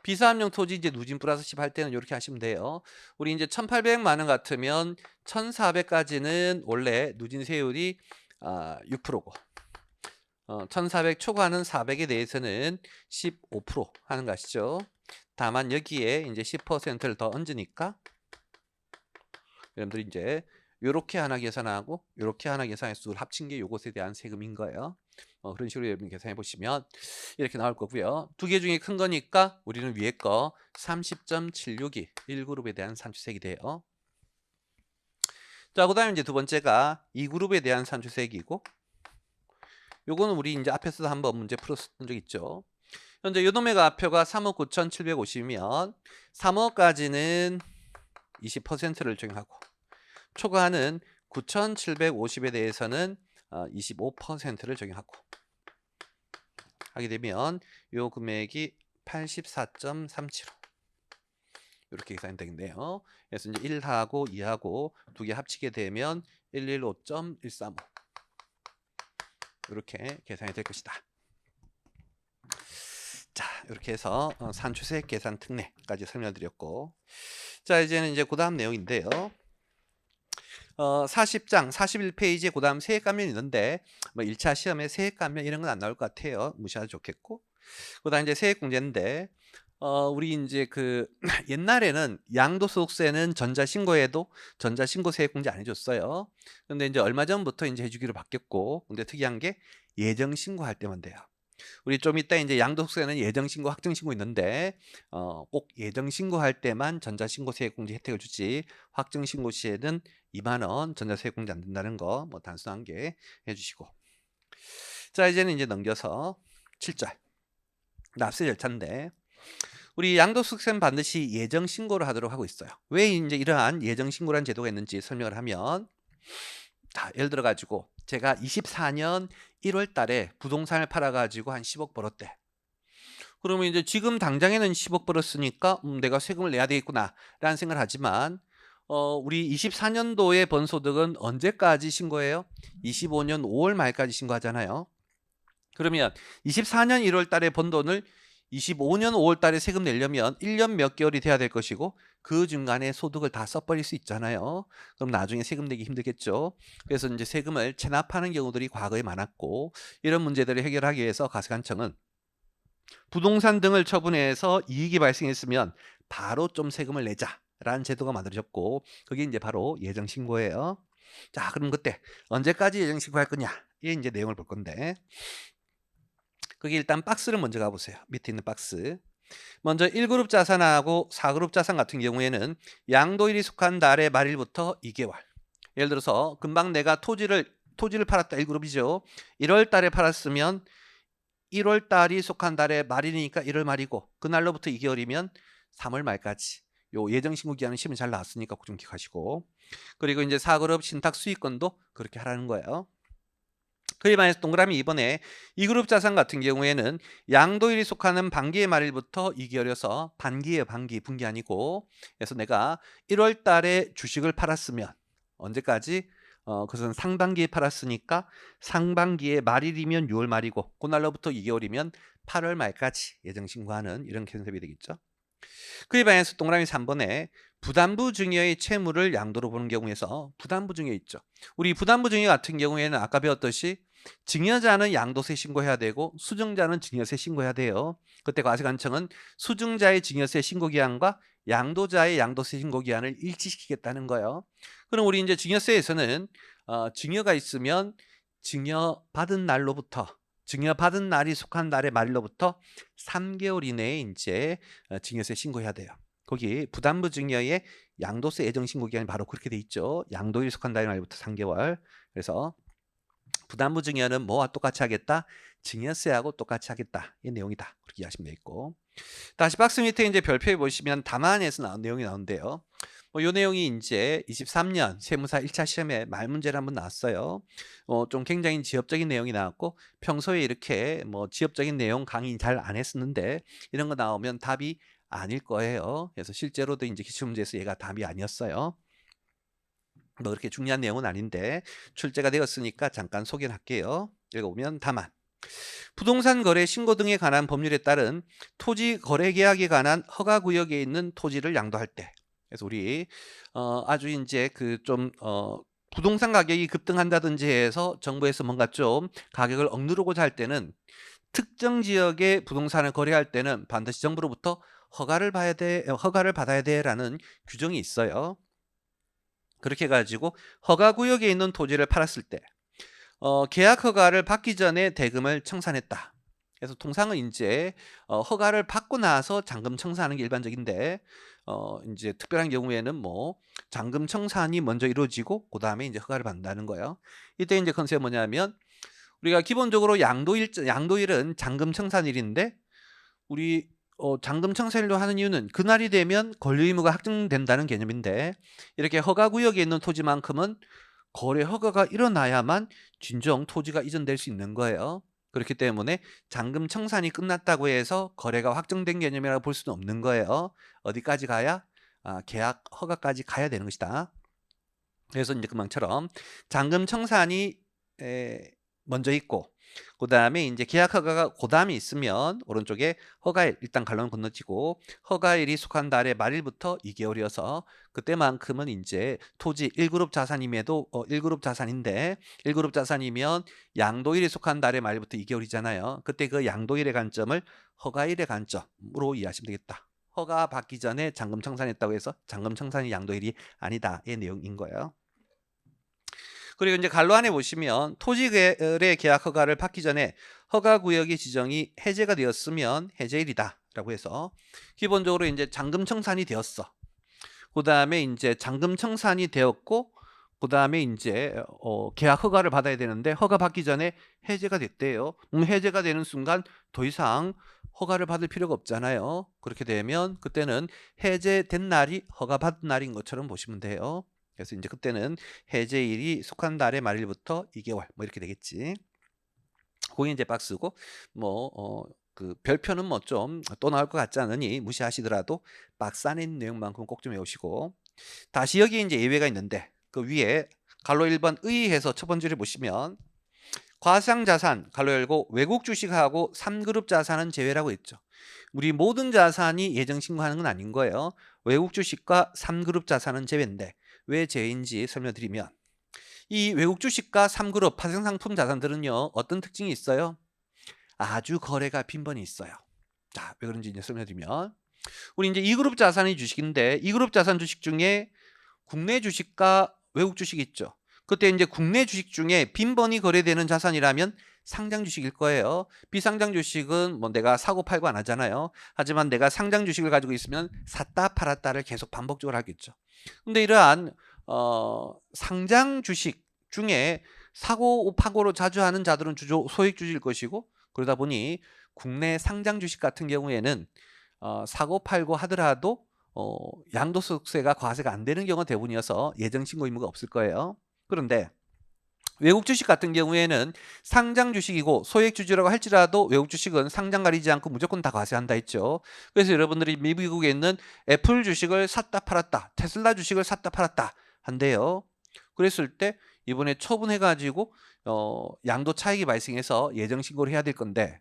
비사업용 토지 이제 누진 플러스 10 할 때는 이렇게 하시면 돼요. 우리 이제 1,800만 원 같으면 1,400까지는 원래 누진 세율이 6%고 1,400 초과하는 400에 대해서는 15% 하는 거 아시죠? 다만 여기에 이제 10%를 더 얹으니까 여러분들이 이제 요렇게 하나 계산하고 요렇게 하나 계산해서 둘 합친 게 요것에 대한 세금인 거예요. 그런 식으로 여러분 계산해 보시면 이렇게 나올 거고요. 두 개 중에 큰 거니까 우리는 위에 거 30.76이 1그룹에 대한 산출세액이 돼요. 자, 그다음에 이제 두 번째가 2그룹에 대한 산출세액이고, 요거는 우리 이제 앞에서도 한번 문제 풀었던 적 있죠. 현재 요놈의 가표가 3억 9,750이면 3억까지는 20%를 적용하고, 초과하는 9,750에 대해서는 25%를 적용하고 하게 되면 요 금액이 84.375 이렇게 계산이 되겠네요. 그래서 이제 1하고 2하고 두 개 합치게 되면 115.135 이렇게 계산이 될 것이다. 자, 이렇게 해서 산출세액 계산 특례까지 설명드렸고, 자, 이제는 이제 그 다음 내용인데요. 40장 41페이지에 그 다음 세액감면 있는데 뭐 1차 시험에 세액감면 이런 건 안 나올 것 같아요. 무시하셔도 좋겠고, 그 다음 이제 세액공제인데 우리 이제 그 옛날에는 양도소득세는 전자신고에도 전자신고 세액공제 안 해줬어요. 근데 이제 얼마 전부터 이제 해주기로 바뀌었고, 근데 특이한 게 예정신고할 때만 돼요. 우리 좀 이따 이제 양도소득세는 예정신고, 확정신고 있는데 꼭 예정신고할 때만 전자신고세액공제 혜택을 주지, 확정신고 시에는 2만 원 전자세액공제 안 된다는 거 뭐 단순한 게 해주시고. 자, 이제는 이제 넘겨서 7절 납세 절차인데, 우리 양도소득세는 반드시 예정신고를 하도록 하고 있어요. 왜 이제 이러한 예정신고라는 제도가 있는지 설명을 하면, 자, 예를 들어 가지고 제가 24년 1월 달에 부동산을 팔아 가지고 한 10억 벌었대. 그러면 이제 지금 당장에는 10억 벌었으니까 내가 세금을 내야 되겠구나 라는 생각을 하지만, 우리 24년도에 번 소득은 언제까지 신고해요? 25년 5월 말까지 신고하잖아요. 그러면 24년 1월 달에 번 돈을 25년 5월 달에 세금 내려면 1년 몇 개월이 돼야 될 것이고, 그 중간에 소득을 다 써버릴 수 있잖아요. 그럼 나중에 세금 내기 힘들겠죠. 그래서 이제 세금을 체납하는 경우들이 과거에 많았고, 이런 문제들을 해결하기 위해서 가세관청은 부동산 등을 처분해서 이익이 발생했으면 바로 좀 세금을 내자라는 제도가 만들어졌고, 그게 이제 바로 예정신고예요. 자, 그럼 그때 언제까지 예정신고할 거냐? 이게 이제 내용을 볼 건데, 그게 일단 박스를 먼저 가보세요. 밑에 있는 박스. 먼저 1그룹 자산하고 4그룹 자산 같은 경우에는 양도일이 속한 달의 말일부터 2개월. 예를 들어서 금방 내가 토지를 팔았다, 1그룹이죠. 1월 달에 팔았으면 1월 달이 속한 달의 말이니까 1월 말이고, 그날로부터 2개월이면 3월 말까지. 요 예정신고 기한은 시험에 잘 나왔으니까 꼭 좀 기억하시고. 그리고 이제 4그룹 신탁 수익권도 그렇게 하라는 거예요. 그에 반해서 동그라미 2번에 2그룹 자산 같은 경우에는 양도일이 속하는 반기의 말일부터 2개월이어서 반기예요. 반기, 분기 아니고. 그래서 내가 1월 달에 주식을 팔았으면 언제까지? 그것은 상반기에 팔았으니까 상반기에 말일이면 6월 말이고 그날로부터 2개월이면 8월 말까지 예정 신고하는 이런 컨셉이 되겠죠. 그에 반해서 동그라미 3번에 부담부 증여의 채무를 양도로 보는 경우에서 부담부 증여 있죠. 우리 부담부 증여 같은 경우에는 아까 배웠듯이 증여자는 양도세 신고해야 되고 수증자는 증여세 신고해야 돼요. 그때 과세관청은 수증자의 증여세 신고 기한과 양도자의 양도세 신고 기한을 일치시키겠다는 거예요. 그럼 우리 이제 증여세에서는 증여가 있으면 증여받은 날이 속한 날의 말일로부터 3개월 이내에 이제 증여세 신고해야 돼요. 거기 부담부 증여의 양도세 예정 신고 기간이 바로 그렇게 돼 있죠. 양도일이 속한 날의 말부터 3개월. 그래서 부담부 증여는 뭐와 똑같이 하겠다? 증여세하고 똑같이 하겠다. 이 내용이다. 그렇게 이해하시면 되겠고. 다시 박스 밑에 이제 별표에 보시면 담안에서 나온 내용이 나오는데요. 이 내용이 이제 23년 세무사 1차 시험에 말 문제를 한번 나왔어요. 좀 굉장히 지엽적인 내용이 나왔고 평소에 이렇게 지엽적인 내용 강의 잘 안 했었는데 이런 거 나오면 답이 아닐 거예요. 그래서 실제로도 이제 기출문제에서 얘가 답이 아니었어요. 그렇게 중요한 내용은 아닌데 출제가 되었으니까 잠깐 소개를 할게요. 읽어보면 담안. 부동산 거래 신고 등에 관한 법률에 따른 토지 거래 계약에 관한 허가 구역에 있는 토지를 양도할 때. 그래서 우리 아주 이제 부동산 가격이 급등한다든지 해서 정부에서 뭔가 좀 가격을 억누르고자 할 때는 특정 지역의 부동산을 거래할 때는 반드시 정부로부터 허가를 받아야 돼라는 규정이 있어요. 그렇게 해가지고 허가 구역에 있는 토지를 팔았을 때 계약 허가를 받기 전에 대금을 청산했다. 그래서 통상은 이제 허가를 받고 나서 잔금 청산하는 게 일반적인데 이제 특별한 경우에는 잔금 청산이 먼저 이루어지고 그 다음에 이제 허가를 받는다는 거예요. 이때 이제 컨셉이 뭐냐면 우리가 기본적으로 양도일은 잔금 청산일인데 우리 잔금 청산일로 하는 이유는 그날이 되면 권리 의무가 확정된다는 개념인데 이렇게 허가 구역에 있는 토지만큼은 거래 허가가 일어나야만 진정 토지가 이전될 수 있는 거예요. 그렇기 때문에 잔금 청산이 끝났다고 해서 거래가 확정된 개념이라고 볼 수는 없는 거예요. 어디까지 가야? 계약 허가까지 가야 되는 것이다. 그래서 이제 금방처럼 잔금 청산이 먼저 있고 그 다음에 이제 계약 허가가 그 다음에 있으면 오른쪽에 허가일 일단 갈론 건너뛰고 허가일이 속한 달의 말일부터 2개월이어서 그때만큼은 이제 토지 1그룹 자산임에도 1그룹 자산인데 1그룹 자산이면 양도일이 속한 달의 말일부터 2개월이잖아요. 그때 그 양도일의 관점을 허가일의 관점으로 이해하시면 되겠다. 허가 받기 전에 잔금 청산했다고 해서 잔금 청산이 양도일이 아니다. 이 내용인 거예요. 그리고 이제 갈로 안에 보시면 토지 거래 계약 허가를 받기 전에 허가 구역의 지정이 해제가 되었으면 해제일이다 라고 해서 기본적으로 이제 잔금 청산이 되었어. 그 다음에 이제 잔금 청산이 되었고 그 다음에 이제 계약 허가를 받아야 되는데 허가 받기 전에 해제가 됐대요. 해제가 되는 순간 더 이상 허가를 받을 필요가 없잖아요. 그렇게 되면 그때는 해제된 날이 허가 받은 날인 것처럼 보시면 돼요. 그래서 이제 그때는 해제일이 속한 달의 말일부터 2개월 이렇게 되겠지. 그게 이제 박스고 그 별표는 좀 또 나올 것 같지 않으니 무시하시더라도 박스 안에 있는 내용만큼 꼭 좀 외우시고 다시 여기 이제 예외가 있는데 그 위에 갈로 1번 의의해서 첫 번째를 보시면 과상자산 갈로 열고 외국 주식하고 3그룹 자산은 제외라고 했죠. 우리 모든 자산이 예정 신고하는 건 아닌 거예요. 외국 주식과 3그룹 자산은 제외인데 왜 제외인지 설명드리면 이 외국 주식과 3그룹 파생상품 자산들은요 어떤 특징이 있어요? 아주 거래가 빈번히 있어요. 자, 왜 그런지 이제 설명드리면 우리 이제 2그룹 자산이 주식인데 2그룹 자산 주식 중에 국내 주식과 외국 주식이 있죠. 그때 이제 국내 주식 중에 빈번히 거래되는 자산이라면 상장 주식일 거예요. 비상장 주식은 내가 사고 팔고 안 하잖아요. 하지만 내가 상장 주식을 가지고 있으면 샀다 팔았다를 계속 반복적으로 하겠죠. 근데 이러한 상장 주식 중에 사고 파고로 자주 하는 자들은 주로 소액 주식일 것이고 그러다 보니 국내 상장 주식 같은 경우에는 사고 팔고 하더라도 양도소득세가 과세가 안 되는 경우가 대부분이어서 예정 신고 의무가 없을 거예요. 그런데 외국 주식 같은 경우에는 상장 주식이고 소액 주주라고 할지라도 외국 주식은 상장 가리지 않고 무조건 다 과세한다 했죠. 그래서 여러분들이 미국에 있는 애플 주식을 샀다 팔았다, 테슬라 주식을 샀다 팔았다 한대요. 그랬을 때 이번에 처분해 가지고 양도 차익이 발생해서 예정 신고를 해야 될 건데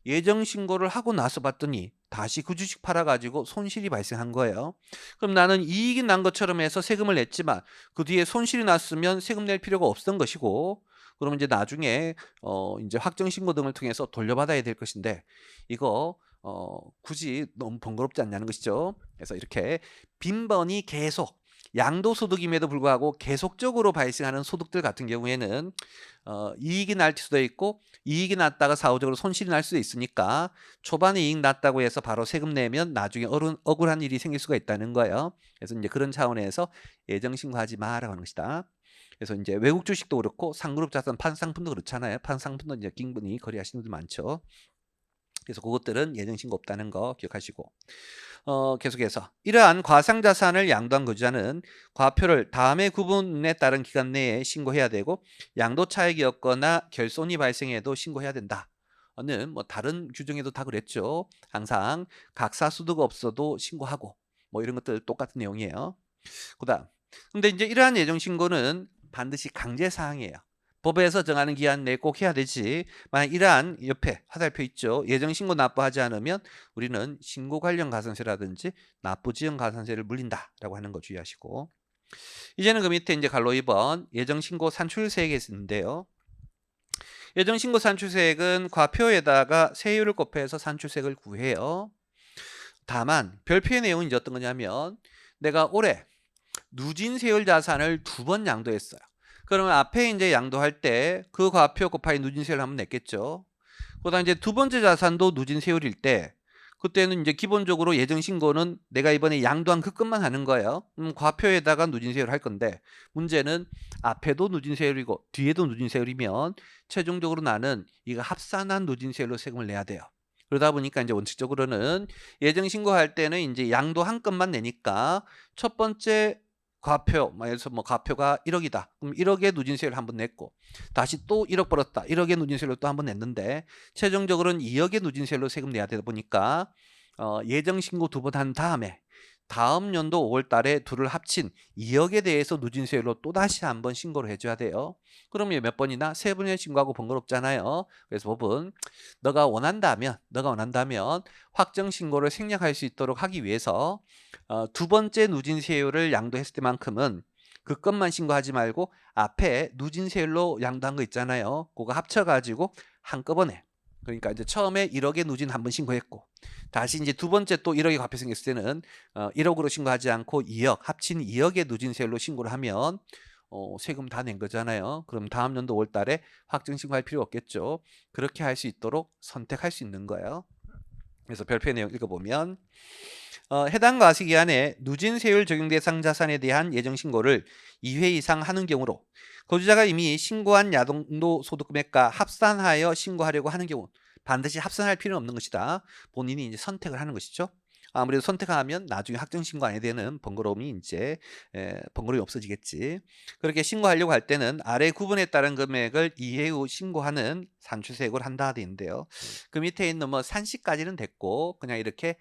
예정 신고를 하고 나서 봤더니 다시 그 주식 팔아 가지고 손실이 발생한 거예요. 그럼 나는 이익이 난 것처럼 해서 세금을 냈지만 그 뒤에 손실이 났으면 세금 낼 필요가 없었던 것이고 그러면 이제 나중에 인제 확정 신고 등을 통해서 돌려받아야 될 것인데 이거 굳이 너무 번거롭지 않냐는 것이죠. 그래서 이렇게 빈번히 계속 양도소득임에도 불구하고 계속적으로 발생하는 소득들 같은 경우에는 이익이 날 수도 있고 이익이 났다가 사후적으로 손실이 날 수도 있으니까 초반에 이익 났다고 해서 바로 세금 내면 나중에 억울한 일이 생길 수가 있다는 거예요. 그래서 이제 그런 차원에서 예정 신고하지 마라고 하는 것이다. 그래서 이제 외국 주식도 그렇고 상그룹 자산 판상품도 그렇잖아요. 판상품도 이제 긴분히 거래하시는 분들 많죠. 그래서 그것들은 예정 신고 없다는 거 기억하시고 계속해서 이러한 과상자산을 양도한 거주자는 과표를 다음의 구분에 따른 기간 내에 신고해야 되고 양도 차익이었거나 결손이 발생해도 신고해야 된다. 는 뭐 다른 규정에도 다 그랬죠. 항상 각사소득 없어도 신고하고 뭐 이런 것들 똑같은 내용이에요. 그다음 근데 이제 이러한 예정 신고는 반드시 강제 사항이에요. 법에서 정하는 기한 내에 꼭 해야 되지. 만약 이러한 옆에 화살표 있죠. 예정 신고 납부하지 않으면 우리는 신고 관련 가산세라든지 납부 지연 가산세를 물린다라고 하는 거 주의하시고. 이제는 그 밑에 이제 갈로 2번 예정 신고 산출세액이 있는데요. 예정 신고 산출세액은 과표에다가 세율을 곱해서 산출세액을 구해요. 다만 별표의 내용은 이제 어떤 거냐면 내가 올해 누진세율 자산을 2번 양도했어요. 그러면 앞에 이제 양도할 때 그 과표 곱하기 누진세율을 한번 냈겠죠. 그다음 이제 두 번째 자산도 누진세율일 때 그때는 이제 기본적으로 예정 신고는 내가 이번에 양도한 그 것만 하는 거예요. 과표에다가 누진세율 할 건데 문제는 앞에도 누진세율이고 뒤에도 누진세율이면 최종적으로 나는 이거 합산한 누진세율로 세금을 내야 돼요. 그러다 보니까 이제 원칙적으로는 예정 신고할 때는 이제 양도한 것만 내니까 첫 번째 과표, 예를 들어서 뭐 과표가 1억이다. 그럼 1억의 누진세율을 한번 냈고 다시 또 1억 벌었다. 1억의 누진세율로 또 한번 냈는데 최종적으로는 2억의 누진세율로 세금 내야 되다 보니까 예정 신고 2번 한 다음에 다음 연도 5월 달에 둘을 합친 2억에 대해서 누진세율로 또다시 한번 신고를 해줘야 돼요. 그러면 몇 번이나 3번이나 신고하고 번거롭잖아요. 그래서 법은 너가 원한다면 확정 신고를 생략할 수 있도록 하기 위해서 두 번째 누진세율을 양도했을 때만큼은 그 것만 신고하지 말고 앞에 누진세율로 양도한 거 있잖아요. 그거 합쳐가지고 한꺼번에 그러니까 이제 처음에 1억의 누진 한번 신고했고 다시 이제 두 번째 또 1억의 과표 생겼을 때는 1억으로 신고하지 않고 2억 합친 2억의 누진세율로 신고를 하면 세금 다 낸 거잖아요. 그럼 다음 연도 5월 달에 확정 신고할 필요 없겠죠. 그렇게 할 수 있도록 선택할 수 있는 거예요. 그래서 별표의 내용 읽어보면 해당 과세기간에 누진세율 적용 대상 자산에 대한 예정 신고를 2회 이상 하는 경우로 거주자가 이미 신고한 양도소득금액과 합산하여 신고하려고 하는 경우 반드시 합산할 필요는 없는 것이다. 본인이 이제 선택을 하는 것이죠. 아무래도 선택하면 나중에 확정 신고 안 해야 되는 번거로움이 이제 번거로움이 없어지겠지. 그렇게 신고하려고 할 때는 아래 구분에 따른 금액을 이해 후 신고하는 산출세액을 한다 돼 있는데요. 그 밑에 있는 뭐 산시까지는 됐고 그냥 이렇게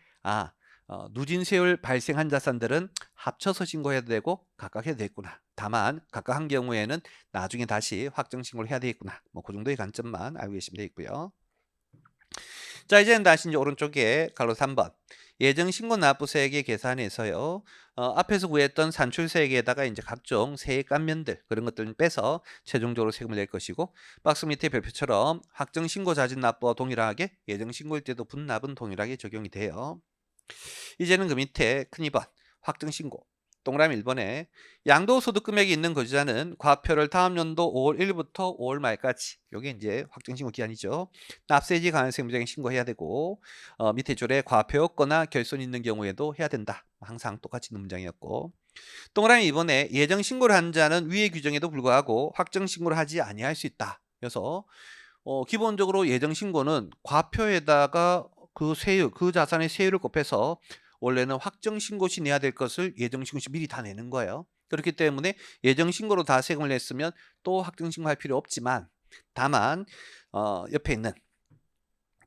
누진세율 발생한 자산들은 합쳐서 신고해도 되고 각각 해도 되겠구나. 다만 각각 한 경우에는 나중에 다시 확정 신고를 해야 되겠구나. 뭐 그 정도의 관점만 알고 계시면 되겠고요. 자, 이제는 다시 이제 오른쪽에 갈로 3번. 예정 신고 납부세액의 계산에서요. 앞에서 구했던 산출세액에다가 이제 각종 세액 감면들 그런 것들을 빼서 최종적으로 세금을 낼 것이고 박스 밑에 별표처럼 확정 신고 자진 납부와 동일하게 예정 신고일 때도 분납은 동일하게 적용이 돼요. 이제는 그 밑에 큰 2번 확정 신고 동그라미 1번에 양도소득 금액이 있는 거주자는 과표를 다음 연도 5월 1일부터 5월 말까지 이게 이제 확정 신고 기한이죠. 납세지 관세 무장에 신고해야 되고 밑에 줄에 과표였거나 결손이 있는 경우에도 해야 된다. 항상 똑같이 있는 문장이었고 동그라미 2번에 예정 신고를 한 자는 위의 규정에도 불구하고 확정 신고를 하지 아니할 수 있다. 그래서 기본적으로 예정 신고는 과표에다가 그 세율, 그 자산의 세율을 곱해서 원래는 확정 신고 시 내야 될 것을 예정 신고 시 미리 다 내는 거예요. 그렇기 때문에 예정 신고로 다 세금을 냈으면 또 확정 신고할 필요 없지만 다만 옆에 있는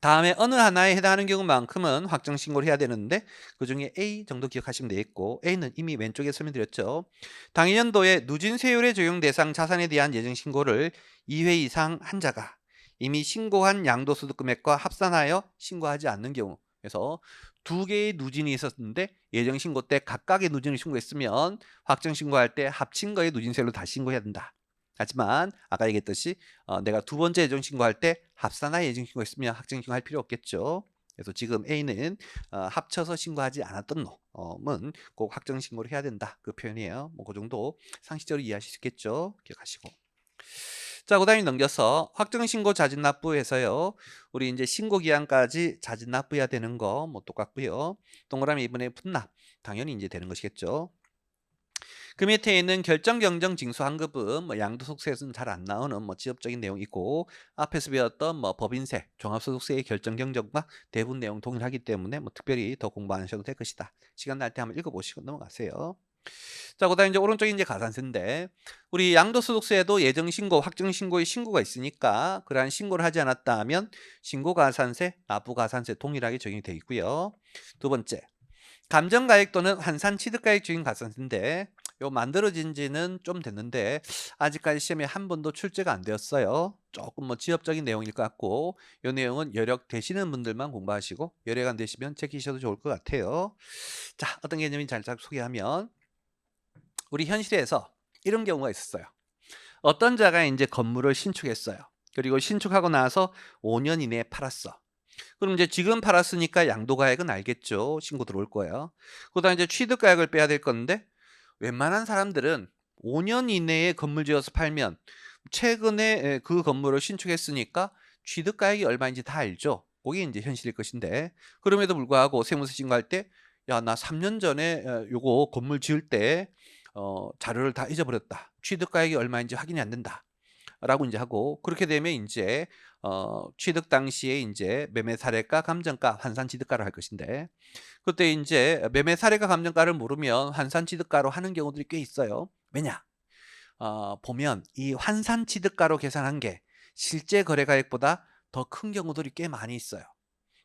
다음에 어느 하나에 해당하는 경우만큼은 확정 신고를 해야 되는데 그중에 A 정도 기억하시면 되겠고, A는 이미 왼쪽에 설명드렸죠. 당일연도에 누진세율의 적용 대상 자산에 대한 예정 신고를 2회 이상 한 자가 이미 신고한 양도소득 금액과 합산하여 신고하지 않는 경우, 그래서 두 개의 누진이 있었는데 예정 신고 때 각각의 누진을 신고했으면 확정 신고할 때 합친 거의 누진세율로 다시 신고해야 된다. 하지만 아까 얘기했듯이 내가 두 번째 예정 신고할 때 합산하여 예정 신고했으면 확정 신고할 필요 없겠죠. 그래서 지금 A는 합쳐서 신고하지 않았던 놈은 꼭 확정 신고를 해야 된다. 그 표현이에요. 뭐 그 정도 상식적으로 이해하실 수 있겠죠. 기억하시고. 자, 그다음에 넘겨서 확정 신고 자진 납부해서요. 우리 이제 신고 기한까지 자진 납부해야 되는 거 뭐 똑같고요. 동그라미 이번에 분납 당연히 이제 되는 것이겠죠. 그 밑에 있는 결정 경정 징수 환급은 뭐 양도소득세에서는 잘 안 나오는 뭐 지엽적인 내용이 있고, 앞에서 배웠던 뭐 법인세, 종합소득세의 결정 경정과 대부분 내용 동일하기 때문에 뭐 특별히 더 공부 안 하셔도 될 것이다. 시간 날 때 한번 읽어보시고 넘어가세요. 자, 그다음 이제 오른쪽이 이제 가산세인데, 우리 양도소득세에도 예정신고, 확정신고의 신고가 있으니까 그러한 신고를 하지 않았다 하면 신고가산세, 납부가산세 동일하게 적용이 되어 있고요. 두 번째, 감정가액 또는 환산취득가액 적용 가산세인데, 요 만들어진 지는 좀 됐는데 아직까지 시험에 한 번도 출제가 안 되었어요. 조금 뭐 지엽적인 내용일 것 같고, 요 내용은 여력 되시는 분들만 공부하시고 여력 안 되시면 제끼셔도 좋을 것 같아요. 자, 어떤 개념인지 살짝 소개하면, 우리 현실에서 이런 경우가 있었어요. 어떤 자가 이제 건물을 신축했어요. 그리고 신축하고 나서 5년 이내에 팔았어. 그럼 이제 지금 팔았으니까 양도가액은 알겠죠. 신고 들어올 거예요. 그다음에 이제 취득가액을 빼야 될 건데, 웬만한 사람들은 5년 이내에 건물 지어서 팔면 최근에 그 건물을 신축했으니까 취득가액이 얼마인지 다 알죠. 그게 이제 현실일 것인데, 그럼에도 불구하고 세무서 신고할 때, 야, 나 3년 전에 요거 건물 지을 때 자료를 다 잊어버렸다. 취득가액이 얼마인지 확인이 안 된다. 라고 이제 하고, 그렇게 되면 이제 취득 당시에 이제 매매 사례가, 감정가, 환산 취득가로 할 것인데, 그때 이제 매매 사례가, 감정가를 모르면 환산 취득가로 하는 경우들이 꽤 있어요. 왜냐? 보면 이 환산 취득가로 계산한 게 실제 거래가액보다 더 큰 경우들이 꽤 많이 있어요.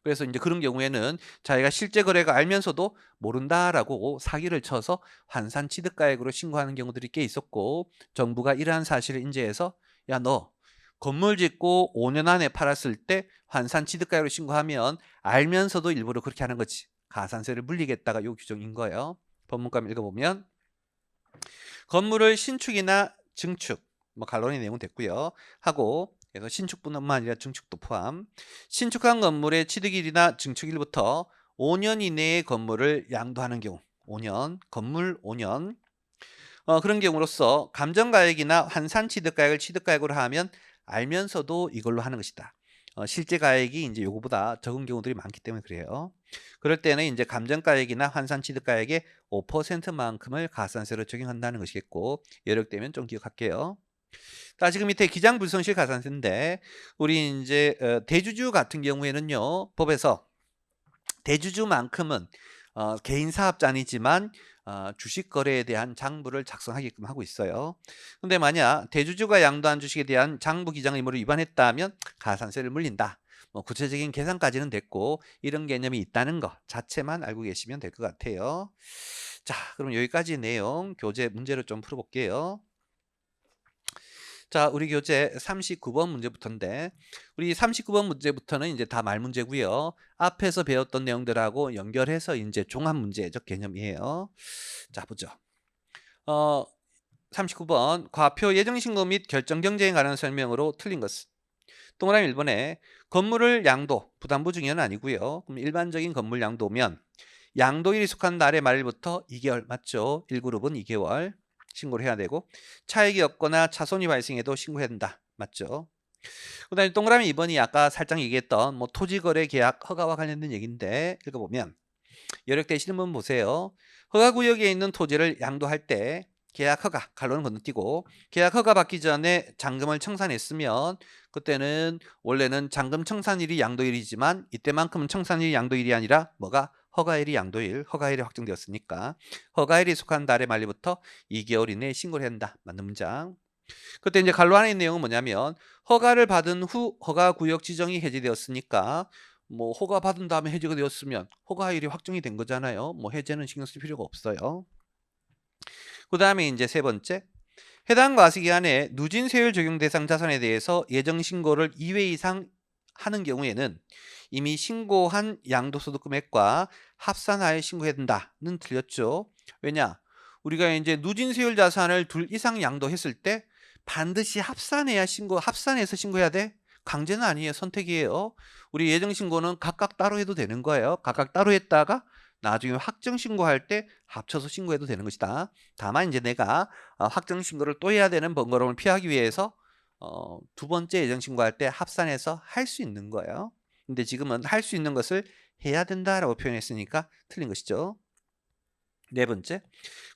그래서 이제 그런 경우에는 자기가 실제 거래가 알면서도 모른다라고 사기를 쳐서 환산 취득가액으로 신고하는 경우들이 꽤 있었고, 정부가 이러한 사실을 인지해서, 야, 너 건물 짓고 5년 안에 팔았을 때 환산 취득가액으로 신고하면 알면서도 일부러 그렇게 하는 거지, 가산세를 물리겠다가 요 규정인 거예요. 법문감 읽어보면, 건물을 신축이나 증축, 뭐 간론의 내용은 됐고요. 하고, 그래서 신축뿐만 아니라 증축도 포함. 신축한 건물의 취득일이나 증축일부터 5년 이내의 건물을 양도하는 경우, 5년, 건물 5년. 그런 경우로서 감정가액이나 환산취득가액을 취득가액으로 하면 알면서도 이걸로 하는 것이다. 실제 가액이 이제 요거보다 적은 경우들이 많기 때문에 그래요. 그럴 때는 이제 감정가액이나 환산취득가액의 5%만큼을 가산세로 적용한다는 것이겠고, 여력되면 좀 기억할게요. 자, 지금 밑에 기장불성실 가산세인데, 우리 이제 대주주 같은 경우에는요, 법에서 대주주만큼은 개인 사업자 아니지만 주식 거래에 대한 장부를 작성하게끔 하고 있어요. 근데 만약 대주주가 양도한 주식에 대한 장부 기장 의무를 위반했다면 가산세를 물린다. 뭐 구체적인 계산까지는 됐고, 이런 개념이 있다는 거 자체만 알고 계시면 될 것 같아요. 자, 그럼 여기까지 내용 교재 문제를 좀 풀어볼게요. 자, 우리 교재 39번 문제부터인데, 우리 39번 문제부터는 이제 다 말 문제고요. 앞에서 배웠던 내용들하고 연결해서 이제 종합 문제적 개념이에요. 자, 보죠. 39번 과표 예정신고 및 결정경제에 관한 설명으로 틀린 것은, 동그라미 1번에 건물을 양도, 부담부 중에는 아니고요. 그럼 일반적인 건물 양도면 양도일이 속한 날의 말일부터 2개월 맞죠? 1그룹은 2개월 신고를 해야 되고, 차익이 없거나 차손이 발생해도 신고해야 된다. 맞죠? 그 다음에 동그라미 2번이 아까 살짝 얘기했던 뭐 토지거래 계약 허가와 관련된 얘기인데, 읽어보면 여력되시는 분 보세요. 허가구역에 있는 토지를 양도할 때 계약 허가, 갈로는 건너뛰고, 계약 허가 받기 전에 잔금을 청산했으면 그때는 원래는 잔금 청산일이 양도일이지만 이때만큼은 청산일이 양도일이 아니라 뭐가 허가일이 양도일, 허가일이 확정되었으니까 허가일이 속한 달의 말일부터 2개월 이내에 신고를 해야 한다. 맞는 문장. 그때 이제 갈로 안에 있는 내용은 뭐냐면, 허가를 받은 후 허가 구역 지정이 해제되었으니까 뭐 허가 받은 다음에 해제가 되었으면 허가일이 확정이 된 거잖아요. 뭐 해제는 신경 쓸 필요가 없어요. 그다음에 이제 세 번째. 해당 과세기간에 누진 세율 적용 대상 자산에 대해서 예정 신고를 2회 이상 하는 경우에는 이미 신고한 양도소득 금액과 합산하여 신고해야 된다는 틀렸죠. 왜냐? 우리가 이제 누진 세율 자산을 둘 이상 양도했을 때 반드시 합산해서 신고해야 돼? 강제는 아니에요. 선택이에요. 우리 예정 신고는 각각 따로 해도 되는 거예요. 각각 따로 했다가 나중에 확정 신고할 때 합쳐서 신고해도 되는 것이다. 다만 이제 내가 확정 신고를 또 해야 되는 번거로움을 피하기 위해서 두 번째 예정 신고할 때 합산해서 할 수 있는 거예요. 근데 지금은 할 수 있는 것을 해야 된다라고 표현했으니까 틀린 것이죠. 네 번째,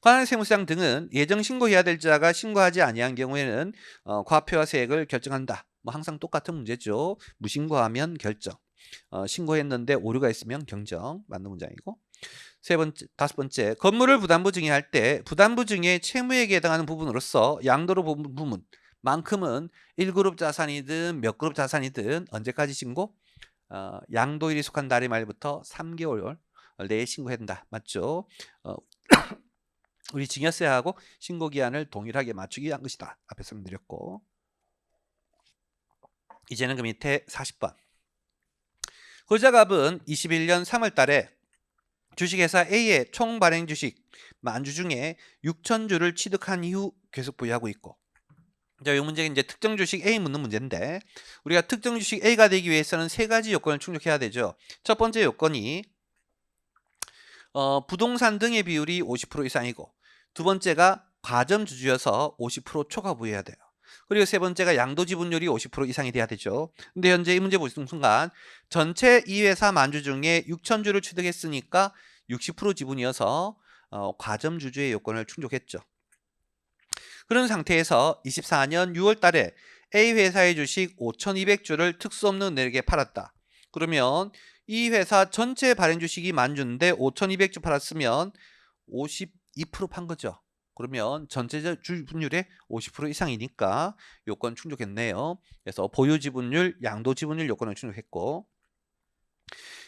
관할 세무상 등은 예정 신고해야 될 자가 신고하지 아니한 경우에는 과표와 세액을 결정한다. 뭐 항상 똑같은 문제죠. 무신고하면 결정. 신고했는데 오류가 있으면 경정. 맞는 문장이고. 다섯 번째, 건물을 부담부 증여할 때 부담부 증여의 채무액에 해당하는 부분으로서 양도로 본 부분만큼은 1그룹 자산이든 몇 그룹 자산이든 언제까지 신고? 양도일이 속한 날의 말부터 3개월 내에 신고해야 된다. 맞죠? 우리 증여세하고 신고기한을 동일하게 맞추기 위한 것이다. 앞에 설명드렸고. 이제는 그 밑에 40번. 고자갑은 21년 3월 달에 주식회사 A의 총 발행 주식 만주 중에 6,000주를 취득한 이후 계속 보유하고 있고. 자, 이 문제가 이제 특정 주식 A 묻는 문제인데 우리가 특정 주식 A가 되기 위해서는 세 가지 요건을 충족해야 되죠. 첫 번째 요건이 부동산 등의 비율이 50% 이상이고 두 번째가 과점주주여서 50% 초과 보유해야 돼요. 그리고 세 번째가 양도지분율이 50% 이상이 돼야 되죠. 근데 현재 이 문제 보시는 순간 전체 이 회사 만주 중에 6,000주를 취득했으니까 60% 지분이어서 과점주주의 요건을 충족했죠. 그런 상태에서 24년 6월 달에 A 회사의 주식 5,200주를 특수 없는 은행에게 팔았다. 그러면 이 회사 전체 발행 주식이 만주인데 5,200주 팔았으면 52% 판 거죠. 그러면 전체 지분율의 50% 이상이니까 요건 충족했네요. 그래서 보유 지분율, 양도 지분율 요건을 충족했고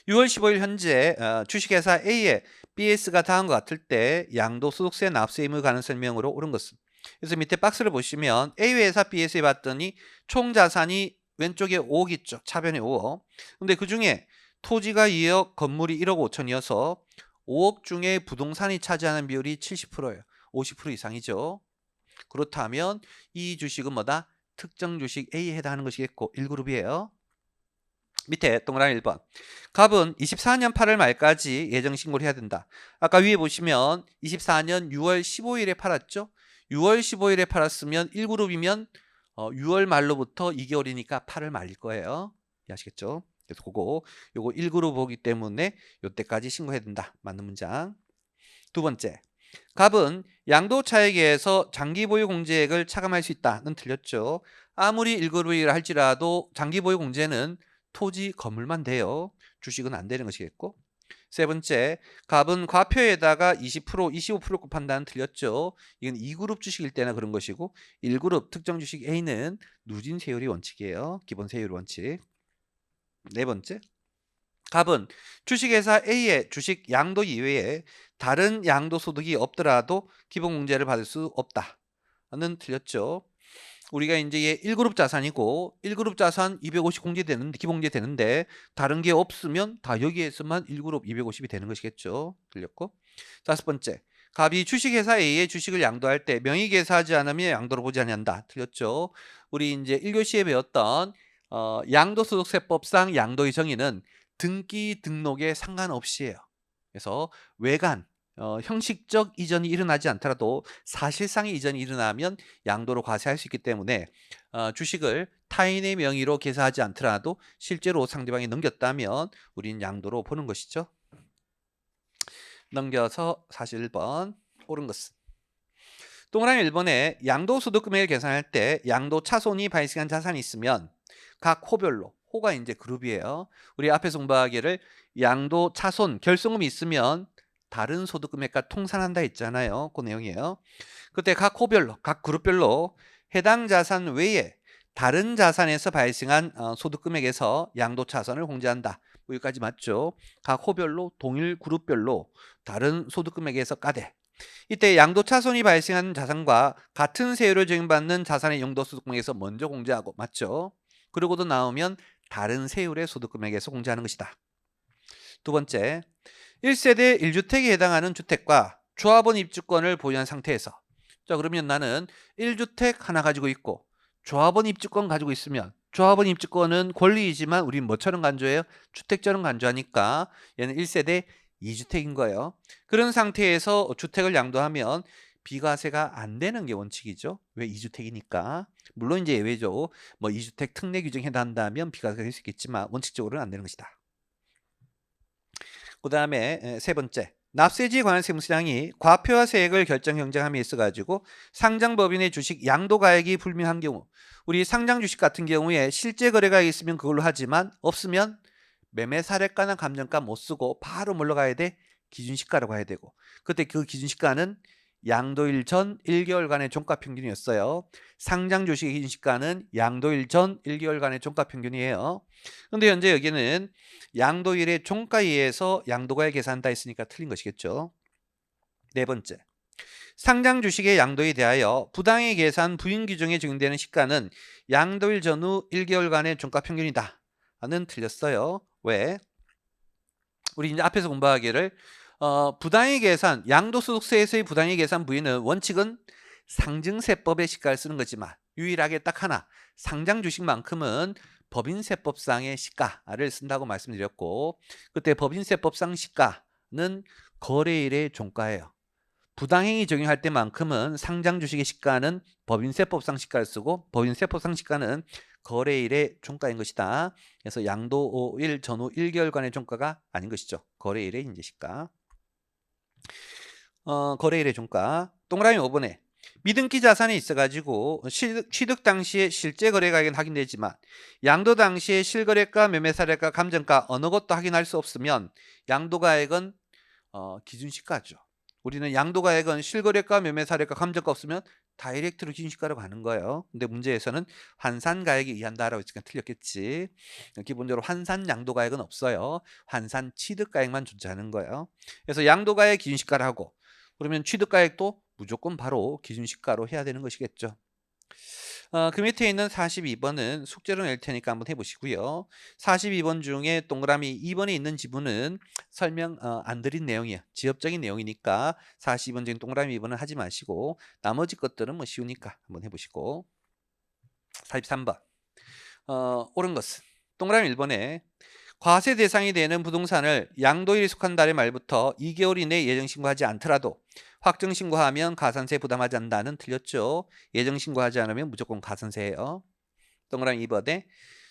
6월 15일 현재 주식회사 A의 BS가 다음과 같을 때 양도소득세 납세 의무 관한 설명으로 옳은 것은 그래서 밑에 박스를 보시면 A 회사 BS에 봤더니 총 자산이 왼쪽에 5억 있죠. 차변에 5억. 근데 그 중에 토지가 2억, 건물이 1억 5천이어서 5억 중에 부동산이 차지하는 비율이 70%예요. 50% 이상이죠. 그렇다면 이 주식은 뭐다? 특정 주식 A에 해당하는 것이겠고 1그룹이에요. 밑에 동그라미 1번. 갑은 24년 8월 말까지 예정 신고를 해야 된다. 아까 위에 보시면 24년 6월 15일에 팔았죠? 6월 15일에 팔았으면 1그룹이면 6월 말로부터 2개월이니까 8월 말일 거예요. 아시겠죠? 그래서 요거 1그룹 보기 때문에 요때까지 신고해야 된다. 맞는 문장. 두 번째. 갑은 양도 차익에 의해서 장기 보유 공제액을 차감할 수 있다는 틀렸죠. 아무리 1그룹이라 할지라도 장기 보유 공제는 토지, 건물만 돼요. 주식은 안 되는 것이겠고. 세 번째, 갑은 과표에다가 20%, 25% 곱한다는 틀렸죠. 이건 2그룹 주식일 때나 그런 것이고 1그룹 특정 주식 A는 누진 세율이 원칙이에요. 기본 세율 원칙. 네 번째, 갑은 주식회사 A의 주식 양도 이외에 다른 양도 소득이 없더라도 기본공제를 받을 수 없다는 틀렸죠. 우리가 이제 얘 1그룹 자산이고 1그룹 자산 250 공제되는데 기본공제 되는데 다른 게 없으면 다 여기에서만 1그룹 250이 되는 것이겠죠. 틀렸고. 다섯 번째. 갑이 주식회사 A의 주식을 양도할 때 명의계사하지 않으면 양도로 보지 아니한다. 틀렸죠. 우리 이제 1교시에 배웠던 양도소득세법상 양도의 정의는 등기 등록에 상관없이에요. 그래서 외관 형식적 이전이 일어나지 않더라도 사실상의 이전이 일어나면 양도로 과세할 수 있기 때문에 주식을 타인의 명의로 계사하지 않더라도 실제로 상대방이 넘겼다면 우리는 양도로 보는 것이죠. 넘겨서 41번 옳은 것은 동그라미 1번에 양도소득 금액을 계산할 때 양도 차손이 발생한 자산이 있으면 각 호별로 호가 이제 그룹이에요. 우리 앞에서 공부하기를 양도 차손 결손금이 있으면 다른 소득 금액과 통산한다 했잖아요. 그 내용이에요. 그때 각 호별로 각 그룹별로 해당 자산 외에 다른 자산에서 발생한 소득 금액에서 양도차손을 공제한다. 뭐 여기까지 맞죠? 각 호별로 동일 그룹별로 다른 소득 금액에서 까대. 이때 양도차손이 발생하는 자산과 같은 세율을 적용받는 자산의 용도소득 금액에서 먼저 공제하고 맞죠? 그러고도 나오면 다른 세율의 소득 금액에서 공제하는 것이다. 두 번째, 1세대 1주택에 해당하는 주택과 조합원 입주권을 보유한 상태에서 자 그러면 나는 1주택 하나 가지고 있고 조합원 입주권 가지고 있으면 조합원 입주권은 권리이지만 우린 뭐처럼 간주해요? 주택처럼 간주하니까 얘는 1세대 2주택인 거예요. 그런 상태에서 주택을 양도하면 비과세가 안 되는 게 원칙이죠. 왜 2주택이니까. 물론 이제 예외죠. 뭐 2주택 특례 규정에 해당한다면 비과세가 될 수 있겠지만 원칙적으로는 안 되는 것이다. 그 다음에 세 번째, 납세지에 관한 세무서장이 과표와 세액을 결정 형정함에 있어가지고 상장법인의 주식 양도가액이 불명한 경우 우리 상장 주식 같은 경우에 실제 거래가 있으면 그걸로 하지만 없으면 매매 사례가나 감정가 못 쓰고 바로 뭘로 가야 돼? 기준시가로 가야 되고 그때 그 기준시가는 양도일 전 1개월간의 종가평균이었어요. 상장 주식의 기준시가는 양도일 전 1개월간의 종가평균이에요. 근데 현재 여기는 양도일의 종가에 의해서 양도가액 계산한다 했으니까 틀린 것이겠죠. 네 번째, 상장 주식의 양도에 대하여 부당의 계산 부인 규정에 적용되는 시가는 양도일 전후 1개월간의 종가평균이다. 는 틀렸어요. 왜? 우리 이제 앞에서 공부하기를 부당의 계산, 양도소득세에서의 부당의 계산 부인은 원칙은 상증세법의 시가를 쓰는 거지만 유일하게 딱 하나 상장 주식만큼은 법인세법상의 시가를 쓴다고 말씀드렸고 그때 법인세법상 시가는 거래일의 종가예요. 부당행위 적용할 때만큼은 상장 주식의 시가는 법인세법상 시가를 쓰고 법인세법상 시가는 거래일의 종가인 것이다. 그래서 양도일 전후 1개월간의 종가가 아닌 것이죠. 거래일의 이제 시가. 거래일의 종가. 동그라미 5번에 미등기 자산이 있어가지고 취득 당시에 실제 거래가액은 확인되지만 양도 당시에 실거래가, 매매사례가, 감정가 어느 것도 확인할 수 없으면 양도가액은 기준시가죠. 우리는 양도가액은 실거래가, 매매사례가, 감정가 없으면 다이렉트로 기준시가로 가는 거예요. 근데 문제에서는 환산가액에 의한다라고 했으니까 틀렸겠지. 기본적으로 환산 양도가액은 없어요. 환산 취득가액만 존재하는 거예요. 그래서 양도가액 기준시가를 하고 그러면 취득가액도 무조건 바로 기준시가로 해야 되는 것이겠죠. 그 밑에 있는 42번은 숙제로 낼 테니까 한번 해보시고요. 42번 중에 동그라미 2번에 있는 지문은 설명 안 드린 내용이에요. 지엽적인 내용이니까 42번 중에 동그라미 2번은 하지 마시고 나머지 것들은 뭐 쉬우니까 한번 해보시고 43번 옳은 것은 동그라미 1번에 과세 대상이 되는 부동산을 양도일에 속한 달의 말부터 2개월 이내에 예정신고하지 않더라도 확정신고하면 가산세 부담하지 않는다는 틀렸죠. 예정신고하지 않으면 무조건 가산세예요. 동그라미 2번에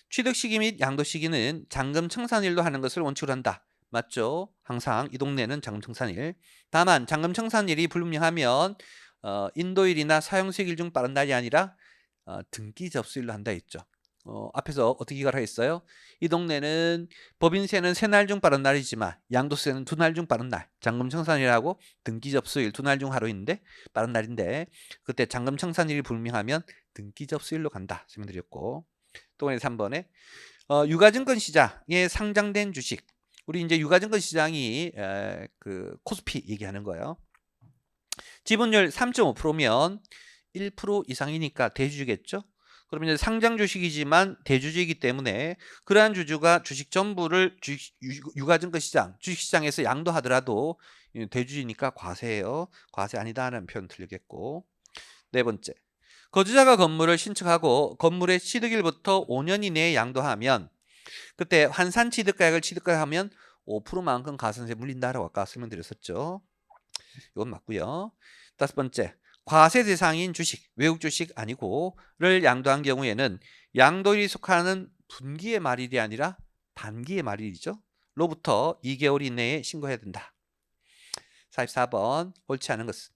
취득시기 및 양도시기는 잔금청산일로 하는 것을 원칙으로 한다. 맞죠? 항상 이 동네는 잔금청산일. 다만 잔금청산일이 불분명하면 인도일이나 사용수익일 중 빠른 날이 아니라 등기 접수일로 한다 했죠. 앞에서 어떻게 기가를 했어요? 이 동네는 법인세는 3날 중 빠른 날이지만 양도세는 2날 중 빠른 날. 잔금청산일하고 등기 접수일 2날 중 하루인데 빠른 날인데 그때 잔금청산일이 불명하면 등기 접수일로 간다. 설명드렸고 또 3번에 유가증권 시장에 상장된 주식. 우리 이제 유가증권 시장이 그 코스피 얘기하는 거예요. 지분율 3.5%면 1% 이상이니까 대주주겠죠. 그러면 이제 상장 주식이지만 대주주이기 때문에 그러한 주주가 주식 전부를 유가증권 시장, 주식시장에서 양도하더라도 대주주니까 과세예요. 과세 아니다라는 표현 틀리겠고. 네 번째, 거주자가 건물을 신축하고 건물의 취득일부터 5년 이내에 양도하면 그때 환산 취득가액을 취득하면 5%만큼 가산세 물린다라고 아까 설명드렸었죠. 이건 맞고요. 다섯 번째, 과세 대상인 주식, 외국 주식 아니고를 양도한 경우에는 양도일이 속하는 분기의 말일이 아니라 반기의 말일이죠. 로부터 2개월 이내에 신고해야 된다. 44번 옳지 않은 것은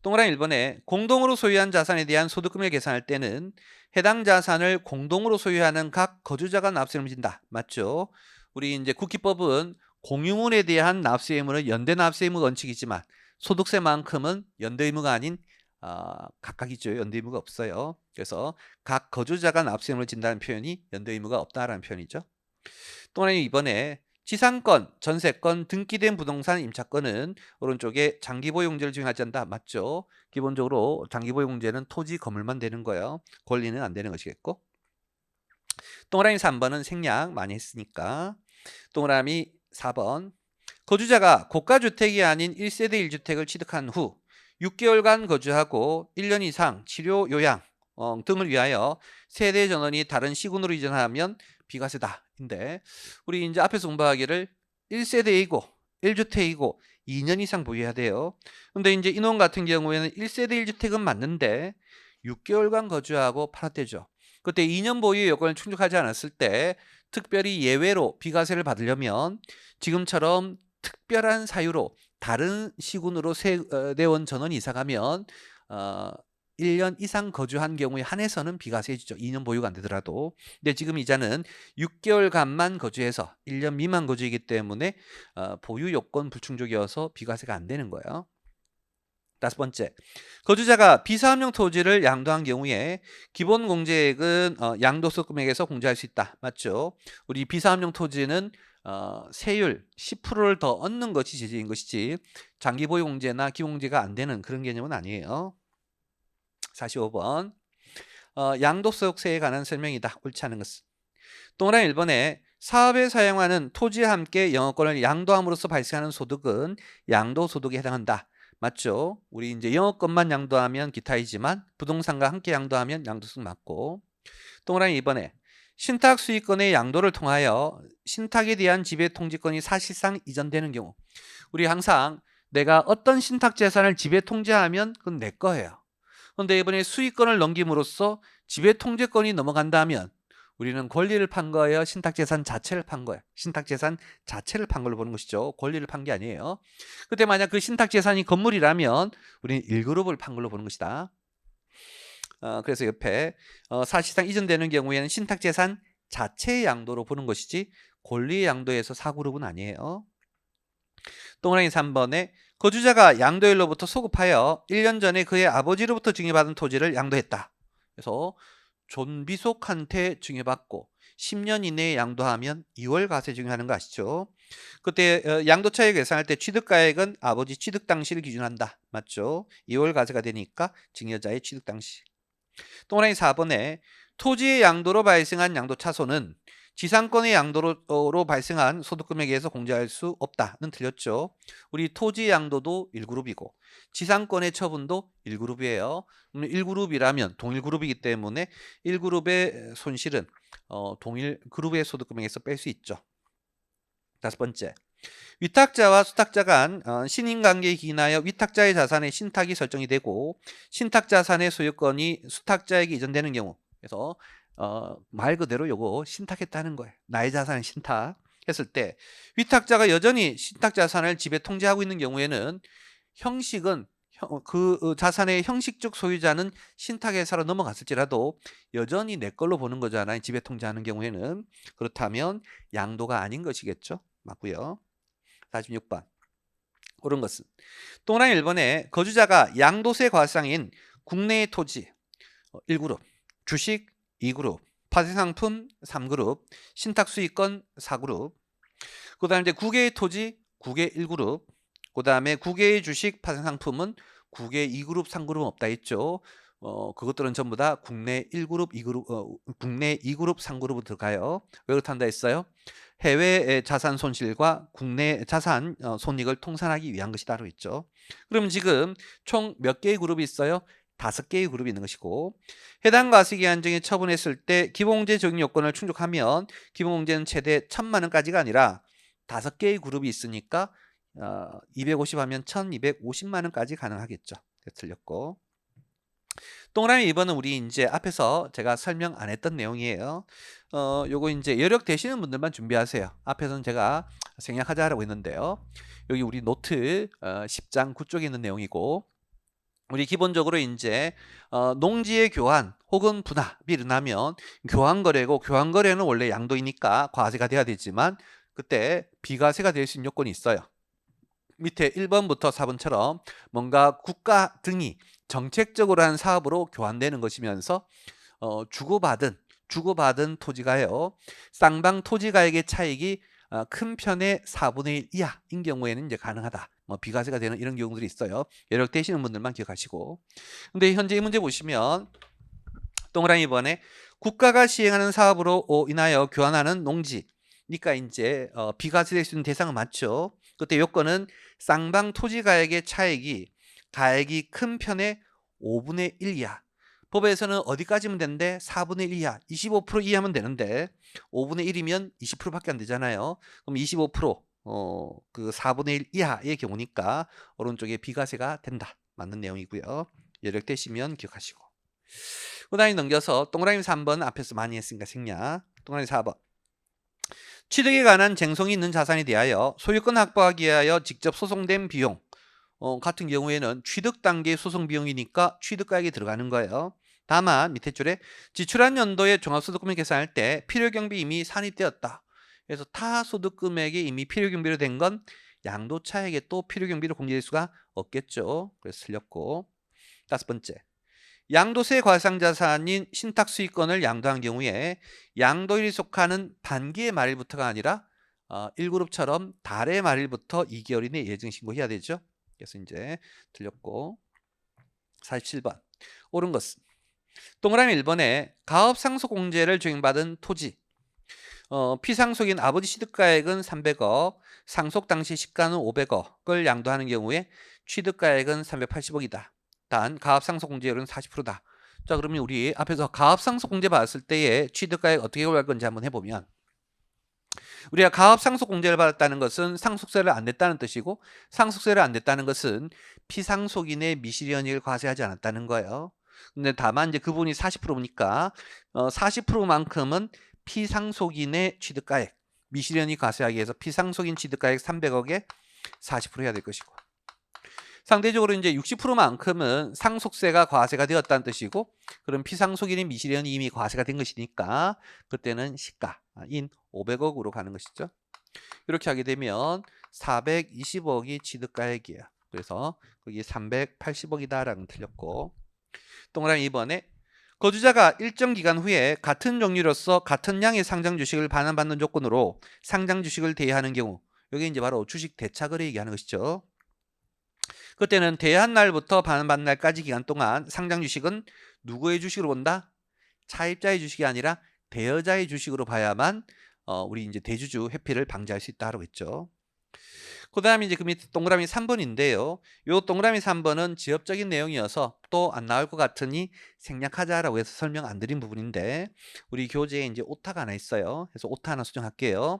동그라미 1번에 공동으로 소유한 자산에 대한 소득금을 계산할 때는 해당 자산을 공동으로 소유하는 각 거주자가 납세를 물린다. 맞죠? 우리 이제 국기법은 공유물에 대한 납세 의무는 연대 납세 의무 원칙이지만 소득세만큼은 연대 의무가 아닌 각각이죠. 연대 의무가 없어요. 그래서 각 거주자가 납세 의무를 진다는 표현이 연대 의무가 없다라는 표현이죠. 또 하나 이번에 지상권, 전세권, 등기된 부동산 임차권은 오른쪽에 장기보유공제를 적용하지 않는다. 맞죠? 기본적으로 장기보유공제는 토지, 건물만 되는 거예요. 권리는 안 되는 것이겠고. 동그라미 3번은 생략 많이 했으니까. 동그라미 4번 거주자가 고가주택이 아닌 1세대 1주택을 취득한 후 6개월간 거주하고 1년 이상 치료, 요양 등을 위하여 세대 전원이 다른 시군으로 이전하면 비과세다. 인데 우리 이제 앞에서 공부하기를 1세대이고 1주택이고 2년 이상 보유해야 돼요. 근데 이제 인원 같은 경우에는 1세대 1주택은 맞는데 6개월간 거주하고 팔았대죠. 그때 2년 보유 요건을 충족하지 않았을 때 특별히 예외로 비과세를 받으려면 지금처럼 특별한 사유로 다른 시군으로 세대원 전원이 이사가면 1년 이상 거주한 경우에 한해서는 비과세 해주죠. 2년 보유가 안 되더라도. 근데 지금 이자는 6개월간만 거주해서 1년 미만 거주이기 때문에 보유 요건 불충족이어서 비과세가 안 되는 거예요. 5번째, 거주자가 비사업용 토지를 양도한 경우에 기본 공제액은 양도소 금액에서 공제할 수 있다. 맞죠? 우리 비사업용 토지는 세율 10%를 더 얻는 것이 제재인 것이지 장기 보유 공제나 기본 공제가 안 되는 그런 개념은 아니에요. 45번, 양도소득세에 관한 설명이다. 옳지 않은 것은. 동그라미 1번에 사업에 사용하는 토지와 함께 영업권을 양도함으로써 발생하는 소득은 양도소득에 해당한다. 맞죠? 우리 이제 영업권만 양도하면 기타이지만 부동산과 함께 양도하면 양도소득 맞고. 동그라미 2번에 신탁 수익권의 양도를 통하여 신탁에 대한 지배 통지권이 사실상 이전되는 경우. 우리 항상 내가 어떤 신탁 재산을 지배 통제하면 그건 내 거예요. 그런데 이번에 수익권을 넘김으로써 지배 통제권이 넘어간다면 우리는 권리를 판 거예요? 신탁재산 자체를 판 거예요? 신탁재산 자체를 판 걸로 보는 것이죠. 권리를 판 게 아니에요. 그때 만약 그 신탁재산이 건물이라면 우리는 1그룹을 판 걸로 보는 것이다. 그래서 옆에 사실상 이전되는 경우에는 신탁재산 자체의 양도로 보는 것이지 권리의 양도에서 4그룹은 아니에요. 동그라미 3번에 거주자가 양도일로부터 소급하여 1년 전에 그의 아버지로부터 증여받은 토지를 양도했다. 그래서 존비속한테 증여받고 10년 이내에 양도하면 2월 과세 적용하는 거 아시죠? 그때 양도차익 계산할 때 취득가액은 아버지 취득 당시를 기준한다. 맞죠? 2월 과세가 되니까 증여자의 취득 당시. 동그라미 4번에 토지의 양도로 발생한 양도차손은 지상권의 양도로 발생한 소득금액에 의해서 공제할 수 없다는 틀렸죠. 우리 토지 양도도 1그룹이고 지상권의 처분도 1그룹이에요. 1그룹이라면 동일 그룹이기 때문에 1그룹의 손실은 동일 그룹의 소득금액에서 뺄 수 있죠. 5번째, 위탁자와 수탁자 간 신인관계에 기인하여 위탁자의 자산의 신탁이 설정이 되고 신탁자산의 소유권이 수탁자에게 이전되는 경우. 그래서 말 그대로 요거 신탁했다는 거예요. 나의 자산을 신탁 했을 때 위탁자가 여전히 신탁자산을 지배 통제하고 있는 경우에는 형식은 그 자산의 형식적 소유자는 신탁회사로 넘어갔을지라도 여전히 내 걸로 보는 거잖아요. 지배 통제하는 경우에는. 그렇다면 양도가 아닌 것이겠죠. 맞고요. 46번. 옳은 것은 동그라미 1번에 거주자가 양도세 과세상인 국내의 토지 1그룹, 주식 2그룹, 파생상품 3그룹, 신탁수익권 4그룹, 그 다음에 이제 9개의 토지 9개 1그룹, 그 다음에 9개의 주식 파생상품은 9개 2그룹 3그룹은 없다 했죠. 그것들은 전부 다 국내 1그룹 2그룹 국내 2그룹 3그룹으로 들어가요. 왜 그렇단다 했어요? 해외 자산 손실과 국내 자산 손익을 통산하기 위한 것이다라고 했죠. 그럼 지금 총 몇 개의 그룹이 있어요? 5개의 그룹이 있는 것이고 해당 과세기한 중에 처분했을 때 기본공제 적용 요건을 충족하면 기본공제는 최대 1,000만 원까지가 아니라 5개의 그룹이 있으니까 250 하면 1,250만 원까지 가능하겠죠. 틀렸고. 동그라미 2번은 우리 이제 앞에서 제가 설명 안 했던 내용이에요. 요거 이제 여력 되시는 분들만 준비하세요. 앞에서는 제가 생략하자라고 했는데요. 여기 우리 노트 10장 9쪽에 있는 내용이고 우리 기본적으로 이제 농지의 교환 혹은 분합이 일어나면 교환거래고 교환거래는 원래 양도이니까 과세가 돼야 되지만 그때 비과세가 될 수 있는 요건이 있어요. 밑에 1번부터 4번처럼 뭔가 국가 등이 정책적으로 한 사업으로 교환되는 것이면서 주고받은 토지가요. 쌍방 토지가액의 차익이 큰 편의 4분의 1 이하인 경우에는 이제 가능하다. 뭐 비과세가 되는 이런 경우들이 있어요. 여력되시는 분들만 기억하시고. 근데 현재 이 문제 보시면 동그라미 번에 국가가 시행하는 사업으로 인하여 교환하는 농지니까 이제 비과세될 수 있는 대상은 맞죠. 그때 요건은 쌍방 토지가액의 차익이 가액이 큰 편의 5분의 1 이하. 법에서는 어디까지면 되는데 4분의 1 이하, 25% 이하면 되는데 5분의 1이면 20%밖에 안 되잖아요. 그럼 25%, 그 4분의 1 이하의 경우니까 오른쪽에 비과세가 된다. 맞는 내용이고요. 여력되시면 기억하시고. 그 다음에 넘겨서 동그라미 3번 앞에서 많이 했으니까 생략. 동그라미 4번. 취득에 관한 쟁송이 있는 자산에 대하여 소유권 확보하기 위하여 직접 소송된 비용 같은 경우에는 취득 단계 소송 비용이니까 취득가액이 들어가는 거예요. 다만 밑에 줄에 지출한 연도에 종합소득금을 계산할 때 필요경비 이미 산입되었다. 그래서 타소득금액이 이미 필요경비로 된 건 양도차액에 또 필요경비로 공제될 수가 없겠죠. 그래서 틀렸고. 5번째. 양도세 과상자산인 신탁수익권을 양도한 경우에 양도일이 속하는 반기의 말일부터가 아니라 1그룹처럼 달의 말일부터 2개월 이내 예정신고해야 되죠. 그래서 이제 틀렸고. 47번. 옳은 것은 동그라미 1번에 가업상속공제를 적용받은 토지 피상속인 아버지 취득가액은 300억, 상속 당시 시가는 500억을 양도하는 경우에 취득가액은 380억이다. 단 가압상속공제율은 40%다. 자, 그러면 우리 앞에서 가압상속공제 받았을 때의 취득가액 어떻게 구할 건지 한번 해보면 우리가 가압상속공제를 받았다는 것은 상속세를 안 냈다는 뜻이고 상속세를 안 냈다는 것은 피상속인의 미실현익을 과세하지 않았다는 거예요. 근데 다만 이제 그분이 40%니까 40%만큼은 피상속인의 취득가액 미실현익 과세하기 위해서 피상속인 취득가액 300억에 40% 해야 될 것이고 상대적으로 이제 60%만큼은 상속세가 과세가 되었다는 뜻이고 그럼 피상속인의 미실현이 이미 과세가 된 것이니까 그때는 시가인 500억으로 가는 것이죠. 이렇게 하게 되면 420억이 취득가액이에요. 그래서 거기 380억이다 라는 틀렸고 동그라미 2번에 거주자가 일정 기간 후에 같은 종류로서 같은 양의 상장 주식을 반환받는 조건으로 상장 주식을 대여하는 경우 여기 이제 바로 주식 대차거래 얘기하는 것이죠. 그때는 대여한 날부터 반환받는 날까지 기간 동안 상장 주식은 누구의 주식으로 본다? 차입자의 주식이 아니라 대여자의 주식으로 봐야만 우리 이제 대주주 회피를 방지할 수 있다라고 했죠. 그 다음에 이제 그 밑에 동그라미 3번인데요. 요 동그라미 3번은 지엽적인 내용이어서 또 안 나올 것 같으니 생략하자라고 해서 설명 안 드린 부분인데 우리 교재에 이제 오타가 하나 있어요. 그래서 오타 하나 수정할게요.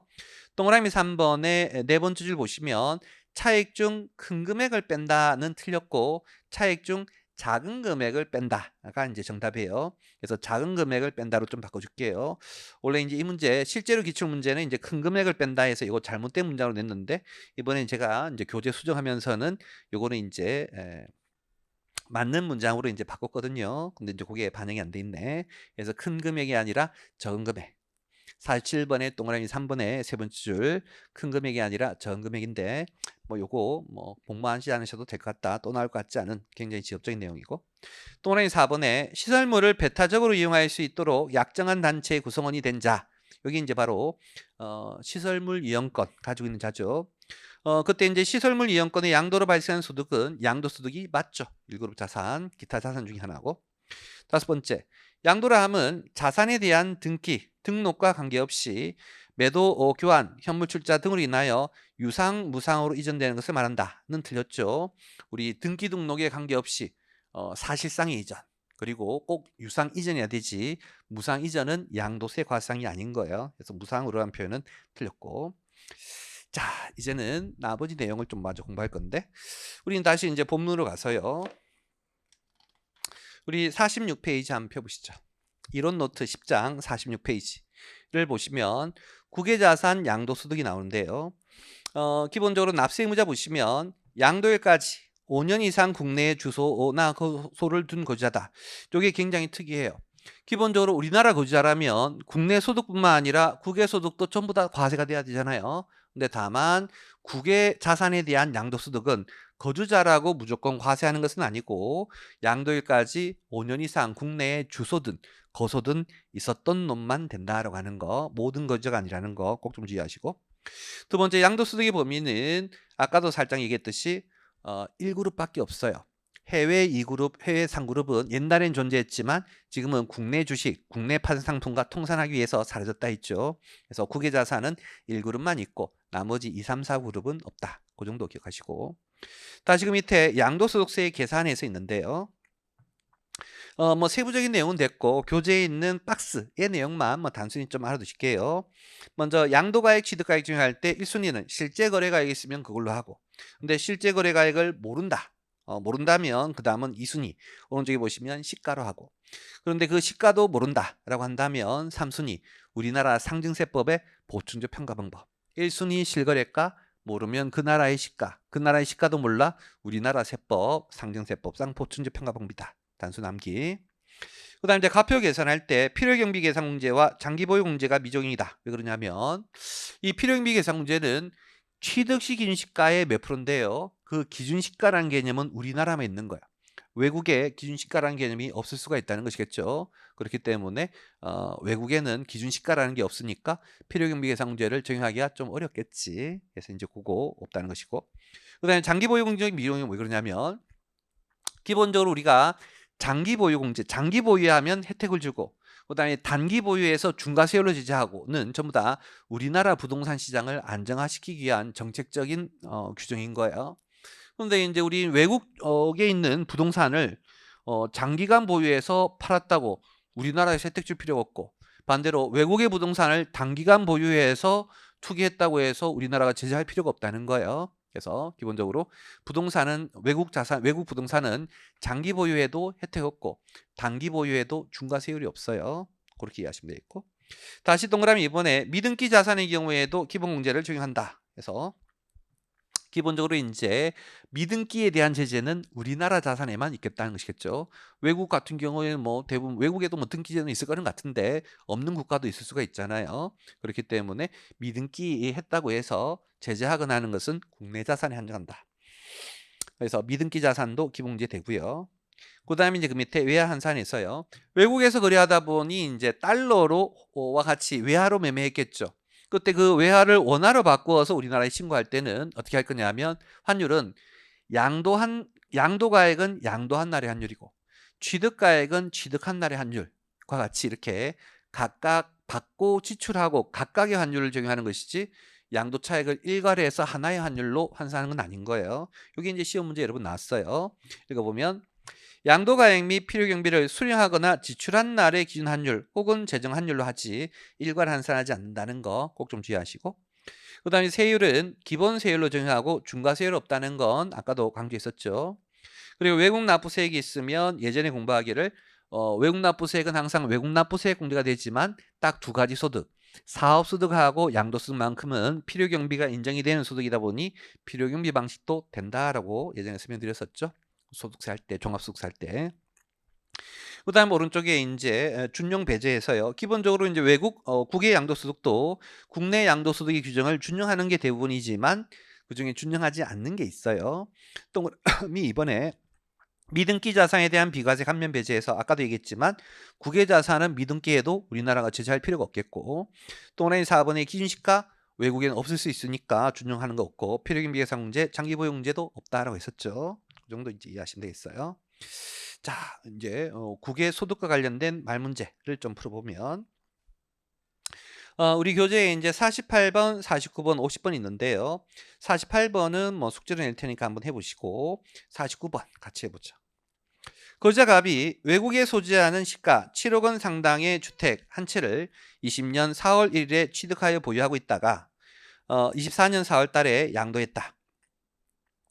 동그라미 3번의 네 번째 줄 보시면 차익 중 큰 금액을 뺀다는 틀렸고 차익 중 작은 금액을 뺀다가 이제 정답이에요. 그래서 작은 금액을 뺀다로 좀 바꿔줄게요. 원래 이제 이 문제 실제로 기출 문제는 이제 큰 금액을 뺀다 해서 이거 잘못된 문장으로 냈는데 이번에 제가 이제 교재 수정하면서는 요거는 이제 맞는 문장으로 이제 바꿨거든요. 근데 이제 그게 반영이 안 돼 있네. 그래서 큰 금액이 아니라 적은 금액. 47번에 동그라미 3번에 세 번째 줄 큰 금액이 아니라 적은 금액인데 뭐 요거 뭐 공부하지 않으셔도 될 것 같다. 또 나올 것 같지 않은 굉장히 지엽적인 내용이고 동그라미 4번에 시설물을 배타적으로 이용할 수 있도록 약정한 단체의 구성원이 된 자. 여기 이제 바로 시설물 이용권 가지고 있는 자죠. 그때 이제 시설물 이용권의 양도로 발생한 소득은 양도소득이 맞죠. 1그룹 자산, 기타 자산 중에 하나고. 5번째, 양도라 함은 자산에 대한 등기, 등록과 관계없이 매도, 교환, 현물 출자 등으로 인하여 유상, 무상으로 이전되는 것을 말한다는 틀렸죠. 우리 등기 등록에 관계없이 사실상의 이전, 그리고 꼭 유상 이전이어야 되지 무상 이전은 양도세 과상이 아닌 거예요. 그래서 무상으로 한 표현은 틀렸고 자 이제는 나머지 내용을 좀 마저 공부할 건데 우리는 다시 이제 본문으로 가서요. 우리 46페이지 한번 펴보시죠. 이론 노트 10장 46페이지를 보시면 국외자산 양도소득이 나오는데요. 기본적으로 납세의무자 보시면 양도일까지 5년 이상 국내에 주소나 거소를 둔 거주자다. 이게 굉장히 특이해요. 기본적으로 우리나라 거주자라면 국내 소득뿐만 아니라 국외 소득도 전부 다 과세가 돼야 되잖아요. 근데 다만 국외 자산에 대한 양도소득은 거주자라고 무조건 과세하는 것은 아니고 양도일까지 5년 이상 국내에 주소든 거소든 있었던 놈만 된다라고 하는 거, 모든 거주가 아니라는 거 꼭 좀 주의하시고, 두 번째 양도소득의 범위는 아까도 살짝 얘기했듯이 1그룹밖에 없어요. 해외 2그룹, 해외 3그룹은 옛날엔 존재했지만 지금은 국내 주식, 국내 파생상품과 통산하기 위해서 사라졌다 했죠. 그래서 국외자산은 1그룹만 있고 나머지 2, 3, 4그룹은 없다. 그 정도 기억하시고, 다시 그 밑에 양도소득세 계산에서 있는데요. 뭐 세부적인 내용은 됐고 교재에 있는 박스의 내용만 뭐 단순히 좀 알아두실게요. 먼저 양도가액, 취득가액 중에 할 때 1순위는 실제 거래가액이 있으면 그걸로 하고, 근데 실제 거래가액을 모른다. 모른다면 그 다음은 2순위 오른쪽에 보시면 시가로 하고, 그런데 그 시가도 모른다라고 한다면 3순위 우리나라 상증세법의 보충조 평가 방법, 1순위 실거래가 모르면 그 나라의 시가, 그 나라의 시가도 몰라 우리나라 세법 상증세법상 보충조 평가 방법이다. 단순 암기. 그 다음에 이제 가표 계산할 때 필요경비 계산 공제와 장기보유 공제가 미적용이다. 왜 그러냐면 이 필요경비 계산 공제는 취득시 기준시가의 몇 프로인데요. 그 기준시가라는 개념은 우리나라만 있는 거야. 외국에 기준시가라는 개념이 없을 수가 있다는 것이겠죠. 그렇기 때문에 외국에는 기준시가라는 게 없으니까 필요경비 계산 공제를 적용하기가 좀 어렵겠지. 그래서 이제 그거 없다는 것이고, 그 다음에 장기보유 공제 미적용이 왜 그러냐면 기본적으로 우리가 장기 보유 공제, 장기 보유하면 혜택을 주고, 그다음에 단기 보유에서 중과세율로 제재하고는 전부 다 우리나라 부동산 시장을 안정화시키기 위한 정책적인 규정인 거예요. 그런데 이제 우리 외국에 있는 부동산을 장기간 보유해서 팔았다고 우리나라에서 혜택 줄 필요가 없고, 반대로 외국의 부동산을 단기간 보유해서 투기했다고 해서 우리나라가 제재할 필요가 없다는 거예요. 그래서 기본적으로 부동산은 외국 자산, 외국 부동산은 장기 보유에도 혜택 없고 단기 보유에도 중과세율이 없어요. 그렇게 이해하시면 되겠고, 다시 동그라미 이번에 미등기 자산의 경우에도 기본공제를 적용한다. 그래서 기본적으로 이제 미등기에 대한 제재는 우리나라 자산에만 있겠다는 것이겠죠. 외국 같은 경우에는 뭐 대부분 외국에도 뭐 등기제는 있을 거는 같은데 없는 국가도 있을 수가 있잖아요. 그렇기 때문에 미등기 했다고 해서 제재하거나 하는 것은 국내 자산에 한정한다. 그래서 미등기 자산도 기본공제 되고요. 그 다음에 이제 그 밑에 외화 환산이 있어요. 외국에서 거래하다 보니 이제 달러로와 같이 외화로 매매했겠죠. 그때 그 외화를 원화로 바꾸어서 우리나라에 신고할 때는 어떻게 할 거냐면 환율은 양도가액은 양도한 날의 환율이고 취득가액은 취득한 날의 환율과 같이 이렇게 각각 받고 지출하고 각각의 환율을 적용하는 것이지 양도 차액을 일괄해서 하나의 환율로 환산하는 건 아닌 거예요. 여기 이제 시험 문제 여러분 나왔어요. 읽어보면 양도가액 및 필요경비를 수령하거나 지출한 날의 기준 환율 혹은 재정 환율로 하지 일괄 환산하지 않는다는 거 꼭 좀 주의하시고, 그 다음에 세율은 기본 세율로 적용하고 중과세율 없다는 건 아까도 강조했었죠. 그리고 외국 납부세액이 있으면 예전에 공부하기를 외국 납부세액은 항상 외국 납부세액 공제가 되지만 딱 두 가지 소득, 사업소득하고 양도소득만큼은 필요경비가 인정이 되는 소득이다 보니 필요경비 방식도 된다라고 예전에 설명드렸었죠. 소득세 할 때, 종합소득세 할 때. 그 다음 오른쪽에 이제 준용 배제해서요. 기본적으로 이제 외국 국외 양도소득도 국내 양도소득의 규정을 준용하는 게 대부분이지만 그 중에 준용하지 않는 게 있어요. 동그라미 이번에 미등기 자산에 대한 비과세 감면 배제해서 아까도 얘기했지만 국외 자산은 미등기에도 우리나라가 제재할 필요가 없겠고, 동그라미 4번의 기준시가 외국에는 없을 수 있으니까 준용하는 거 없고 필요경비 계산 공제, 장기보유 공제도 없다라고 했었죠. 그 정도 이제 이해하시면 되겠어요. 자, 이제 국외 소득과 관련된 말 문제를 좀 풀어보면 우리 교재에 이제 48번, 49번, 50번 있는데요. 48번은 뭐 숙제로 낼 테니까 한번 해보시고 49번 같이 해보죠. 거주자갑이 외국에 소지하는 시가 7억 원 상당의 주택 한 채를 20년 4월 1일에 취득하여 보유하고 있다가 24년 4월 달에 양도했다.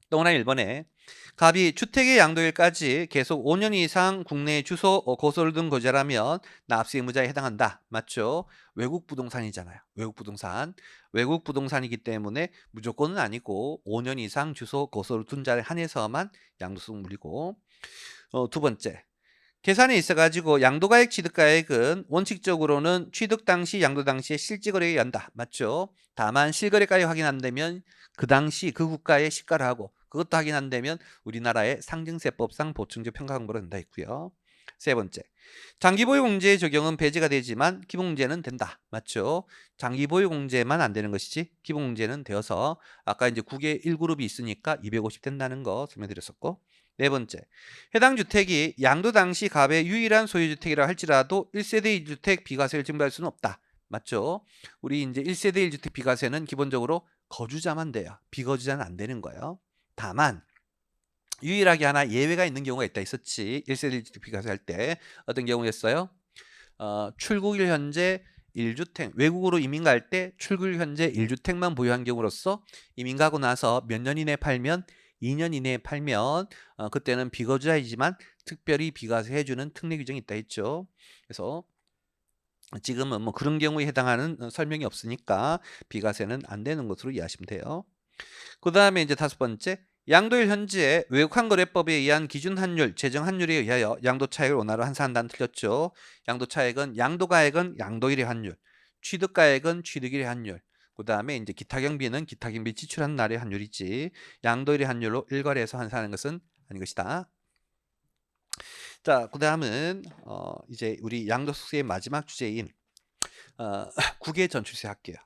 동그라미 1번에 갑이 주택의 양도일까지 계속 5년 이상 국내 주소, 거소를 둔 거주자라면 납세 의무자에 해당한다. 맞죠? 외국 부동산이잖아요. 외국 부동산. 외국 부동산이기 때문에 무조건은 아니고 5년 이상 주소, 거소를 둔 자에 한해서만 양도소득 물리고, 두 번째, 계산에 있어가지고 양도가액, 취득가액은 원칙적으로는 취득 당시, 양도 당시에 실제 거래에 의한다. 맞죠? 다만 실거래가액 확인 안 되면 그 당시 그 국가의 시가를 하고 그것도 확인 안 되면 우리나라의 상증세법상 보충적 평가항목으로 된다 있고요. 세 번째, 장기보유공제의 적용은 배제가 되지만 기본공제는 된다. 맞죠? 장기보유공제만 안 되는 것이지 기본공제는 되어서 아까 이제 국외 1그룹이 있으니까 250 된다는 거 설명드렸었고, 네 번째, 해당 주택이 양도 당시 갑의 유일한 소유주택이라 할지라도 1세대 1주택 비과세를 증발할 수는 없다. 맞죠? 우리 이제 1세대 1주택 비과세는 기본적으로 거주자만 돼요. 비거주자는 안 되는 거예요. 다만 유일하게 하나 예외가 있는 경우가 있다 있었지. 1세대 1주택 비과세 할 때 어떤 경우였어요? 출국일 현재 1주택, 외국으로 이민 갈 때 출국일 현재 1주택만 보유한 경우로서 이민 가고 나서 몇 년 이내에 팔면 2년 이내에 팔면 그때는 비거주자이지만 특별히 비과세 해주는 특례 규정이 있다 했죠. 그래서 지금은 뭐 그런 경우에 해당하는 설명이 없으니까 비과세는 안 되는 것으로 이해하시면 돼요. 그 다음에 이제 다섯 번째, 양도일 현지에 외국환거래법에 의한 기준 환율, 제정 환율에 의하여 양도 차익을 원화로 환산한다는 틀렸죠. 양도 차익은 양도가액은 양도일의 환율, 취득가액은 취득일의 환율, 그 다음에 이제 기타 경비는 기타 경비 지출한 날의 환율이지 양도일의 환율로 일괄해서 환산하는 것은 아닌 것이다. 자, 그 다음은 이제 우리 양도소득세의 마지막 주제인 국외 전출세 할게요.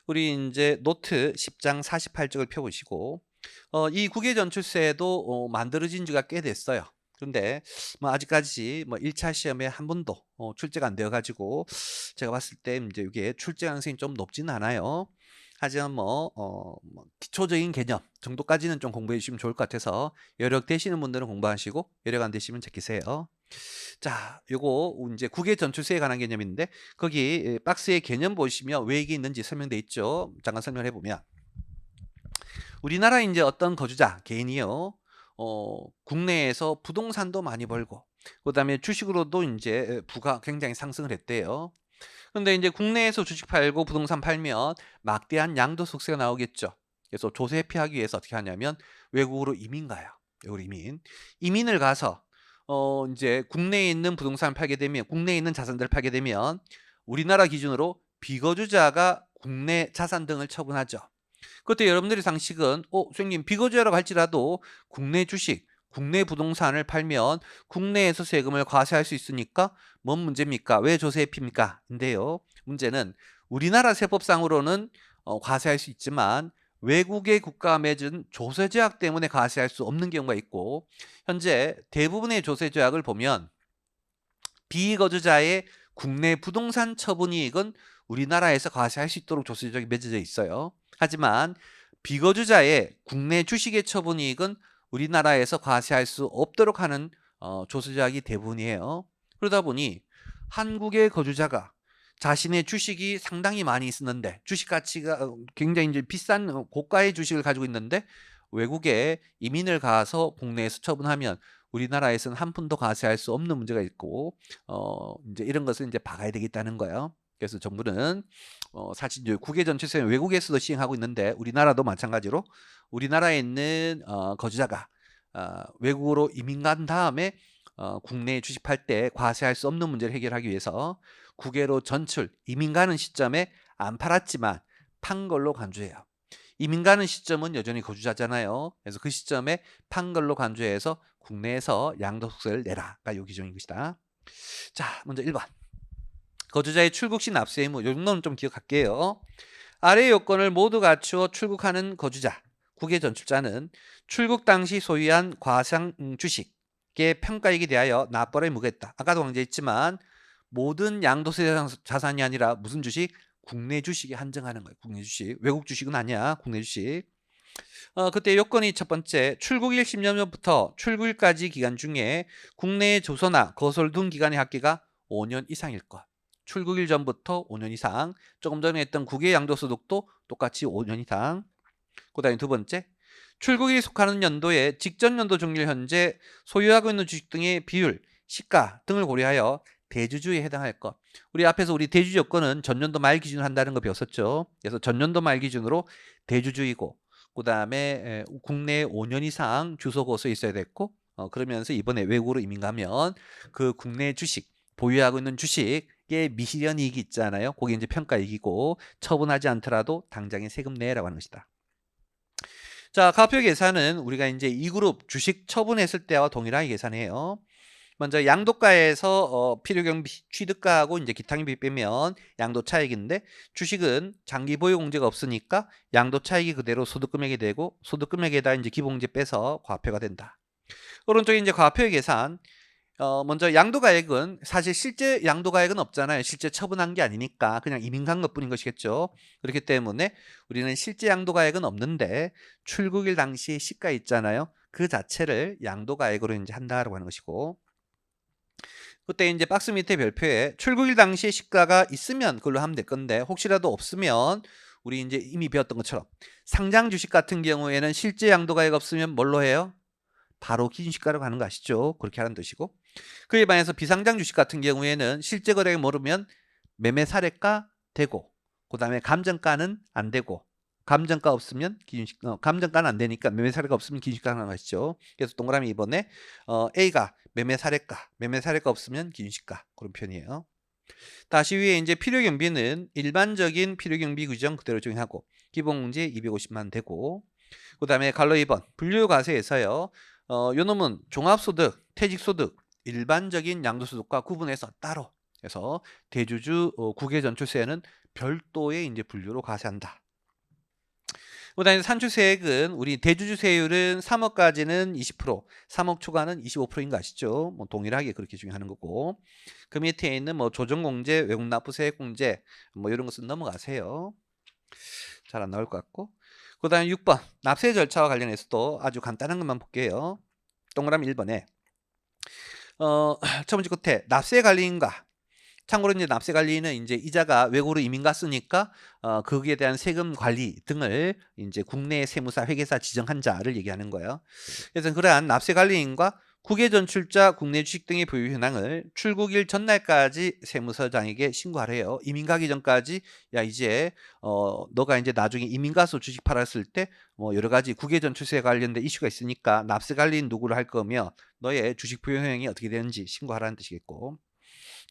우리 이제 노트 10장 48쪽을 펴보시고 이 국외 전출세도 만들어진 지가 꽤 됐어요. 그런데 뭐 아직까지 뭐 1차 시험에 한 번도 출제가 안 되어 가지고 제가 봤을 때 이제 이게 출제 가능성이 좀 높지는 않아요. 하지만 뭐 기초적인 개념 정도까지는 좀 공부해 주시면 좋을 것 같아서 여력 되시는 분들은 공부하시고 여력 안 되시면 제끼세요. 자, 요거 이제 국외 전출세에 관한 개념인데 거기 박스에 개념 보시면 왜 이게 있는지 설명돼 있죠. 잠깐 설명해 보면 우리나라 이제 어떤 거주자 개인이요, 국내에서 부동산도 많이 벌고 그다음에 주식으로도 이제 부가 굉장히 상승을 했대요. 근데 이제 국내에서 주식 팔고 부동산 팔면 막대한 양도소득세가 나오겠죠. 그래서 조세 피하기 위해서 어떻게 하냐면 외국으로 이민 가요. 외국으로 이민을 가서 이제 국내에 있는 부동산을 팔게 되면, 국내에 있는 자산들을 팔게 되면 우리나라 기준으로 비거주자가 국내 자산 등을 처분하죠. 그때 여러분들의 상식은 선생님 비거주자라고 할지라도 국내 주식, 국내 부동산을 팔면 국내에서 세금을 과세할 수 있으니까 뭔 문제입니까? 왜 조세에 핍니까? 인데요. 문제는 우리나라 세법상으로는 과세할 수 있지만 외국의 국가가 맺은 조세 제약 때문에 과세할 수 없는 경우가 있고, 현재 대부분의 조세 제약을 보면 비거주자의 국내 부동산 처분 이익은 우리나라에서 과세할 수 있도록 조세 제약이 맺어져 있어요. 하지만 비거주자의 국내 주식의 처분 이익은 우리나라에서 과세할 수 없도록 하는 조세 제약이 대부분이에요. 그러다 보니 한국의 거주자가 자신의 주식이 상당히 많이 있었는데, 주식 가치가 굉장히 이제 비싼 고가의 주식을 가지고 있는데 외국에 이민을 가서 국내에서 처분하면 우리나라에서는 한 푼도 과세할 수 없는 문제가 있고 이제 이런 것을 이제 박아야 되겠다는 거예요. 그래서 정부는 사실 이제 국외 전출세는 외국에서도 시행하고 있는데 우리나라도 마찬가지로 우리나라에 있는 거주자가 외국으로 이민 간 다음에 국내에 주식 팔 때 과세할 수 없는 문제를 해결하기 위해서 국외로 전출, 이민 가는 시점에 안 팔았지만 판 걸로 간주해요. 이민 가는 시점은 여전히 거주자잖아요. 그래서 그 시점에 판 걸로 간주해서 국내에서 양도소득세를 내라가 요 기준인 것이다. 자, 먼저 1번. 거주자의 출국 시 납세 의무, 요 정도는 좀 기억할게요. 아래 요건을 모두 갖추어 출국하는 거주자, 국외 전출자는 출국 당시 소유한 과상 주식의 평가이익에 대하여 납부를 무겠다. 아까도 강조했지만 모든 양도세 자산이 아니라 무슨 주식? 국내 주식에 한정하는 거예요. 국내 주식. 외국 주식은 아니야. 국내 주식. 그때 요건이 첫 번째, 출국일 10년 전부터 출국일까지 기간 중에 국내에 조서나 거소를 둔 기간의 합계가 5년 이상일 것. 출국일 전부터 5년 이상. 조금 전에 했던 국외 양도소득도 똑같이 5년 이상. 그 다음에 두 번째, 출국일이 속하는 연도에 직전 연도 종료일 현재 소유하고 있는 주식 등의 비율, 시가 등을 고려하여 대주주에 해당할 것. 우리 앞에서 우리 대주주 요건은 전년도 말 기준으로 한다는 거 배웠었죠. 그래서 전년도 말 기준으로 대주주이고, 그 다음에 국내에 5년 이상 주소 거소에 있어야 됐고, 그러면서 이번에 외국으로 이민 가면 그 국내 주식, 보유하고 있는 주식의 미실현 이익이 있잖아요. 그게 이제 평가이익이고 처분하지 않더라도 당장에 세금 내라고 하는 것이다. 자, 가표 계산은 우리가 이제 2그룹 주식 처분했을 때와 동일하게 계산해요. 먼저 양도가에서 필요경비 취득가하고 이제 기타경비 빼면 양도 차익인데 주식은 장기 보유 공제가 없으니까 양도 차익이 그대로 소득금액이 되고 소득금액에다 이제 기본공제 빼서 과표가 된다. 오른쪽에 이제 과표의 계산. 먼저 양도가액은 사실 실제 양도가액은 없잖아요. 실제 처분한 게 아니니까 그냥 이민 간 것뿐인 것이겠죠. 그렇기 때문에 우리는 실제 양도가액은 없는데 출국일 당시 시가 있잖아요. 그 자체를 양도가액으로 이제 한다라고 하는 것이고, 그때 이제 박스 밑에 별표에 출국일 당시 시가가 있으면 그걸로 하면 될 건데 혹시라도 없으면 우리 이제 이미 배웠던 것처럼 상장 주식 같은 경우에는 실제 양도가액 없으면 뭘로 해요? 바로 기준시가로 가는 거 아시죠? 그렇게 하는 뜻이고, 그에 반해서 비상장 주식 같은 경우에는 실제 거래액 모르면 매매 사례가 되고, 그 다음에 감정가는 안 되고, 감정가 없으면 감정가는 안 되니까 매매 사례가 없으면 기준시가 하는 거 아시죠? 그래서 동그라미 이번에 A가 매매 사례가 없으면 기준시가, 그런 표현이에요. 다시 위에 이제 필요경비는 일반적인 필요경비 규정 그대로 적용하고 기본공제 250만 되고, 그 다음에 갈로 2번 분류과세에서요. 요 놈은 종합소득, 퇴직소득, 일반적인 양도소득과 구분해서 따로 해서 대주주 국외전출세는 별도의 이제 분류로 과세한다. 그다음에 산출세액은 우리 대주주세율은 3억까지는 20%, 3억 초과는 25%인 거 아시죠? 뭐 동일하게 그렇게 적용하는 거고, 그 밑에 있는 뭐 조정공제, 외국납부세액공제 뭐 이런 것은 넘어가세요. 잘 안 나올 것 같고. 그 다음에 6번 납세 절차와 관련해서도 아주 간단한 것만 볼게요. 동그라미 1번에 첫 번째 끝에 납세 관리인가. 참고로 이제 납세 관리는 이제 이자가 외국으로 이민 갔으니까 거기에 대한 세금 관리 등을 이제 국내 세무사, 회계사 지정한 자를 얘기하는 거예요. 그래서 그러한 납세 관리인과 국외 전출자, 국내 주식 등의 보유 현황을 출국일 전날까지 세무서장에게 신고하래요. 이민 가기 전까지 야 이제 너가 이제 나중에 이민 가서 주식 팔았을 때 뭐 여러 가지 국외 전출세 관련된 이슈가 있으니까 납세 관리인 누구를 할 거며 너의 주식 보유 현황이 어떻게 되는지 신고하라는 뜻이겠고.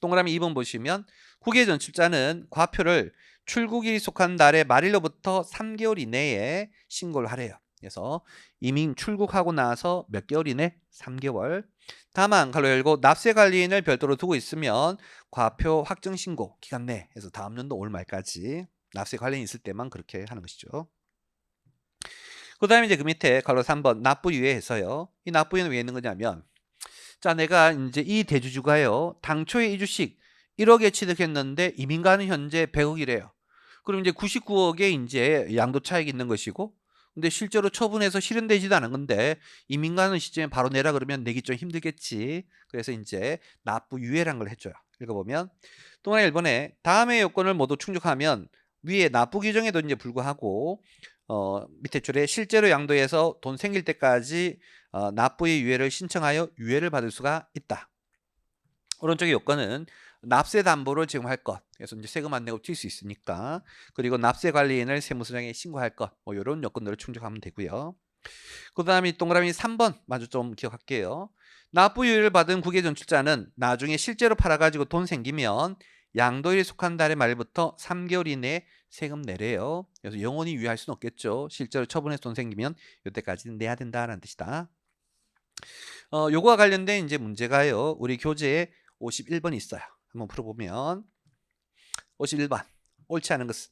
동그라미 2번 보시면 국외 전출자는 과표를 출국일이 속한 날의 말일로부터 3개월 이내에 신고를 하래요. 그래서 이민 출국하고 나서 몇 개월 이내? 3개월. 다만 가로 열고 납세 관리인을 별도로 두고 있으면 과표 확정 신고 기간 내 해서 다음 연도 올 말까지 납세 관리인 있을 때만 그렇게 하는 것이죠. 그 다음에 이제 그 밑에 가로 3번 납부유예해서요. 이 납부유예는 왜 있는 거냐면, 자, 내가 이제 이 대주주가요, 당초에 이 주식 1억에 취득했는데 이민 가는 현재 100억이래요. 그럼 이제 99억에 이제 양도 차익이 있는 것이고, 근데 실제로 처분해서 실현되지도 않은 건데 이민 가는 시점에 바로 내라 그러면 내기 좀 힘들겠지. 그래서 이제 납부 유예란 걸 해줘요. 읽어보면 동그라미 1번에 다음의 요건을 모두 충족하면 위에 납부 규정에도 이제 불구하고 밑에 줄에 실제로 양도해서 돈 생길 때까지 납부의 유예를 신청하여 유예를 받을 수가 있다. 오른쪽의 요건은 납세 담보를 제공할 것. 그래서 이제 세금 안 내고 튈 수 있으니까. 그리고 납세 관리인을 세무서장에 신고할 것. 뭐 이런 요건들을 충족하면 되고요. 그 다음에 동그라미 3번 마저 좀 기억할게요. 납부유예를 받은 국외 전출자는 나중에 실제로 팔아가지고 돈 생기면 양도일에 속한 달의 말부터 3개월 이내에 세금 내래요. 그래서 영원히 유예할 수는 없겠죠. 실제로 처분해서 돈 생기면 이때까지는 내야 된다라는 뜻이다. 요거와 관련된 이제 문제가요. 우리 교재에 51번 있어요. 한번 풀어보면 51번 옳지 않은 것은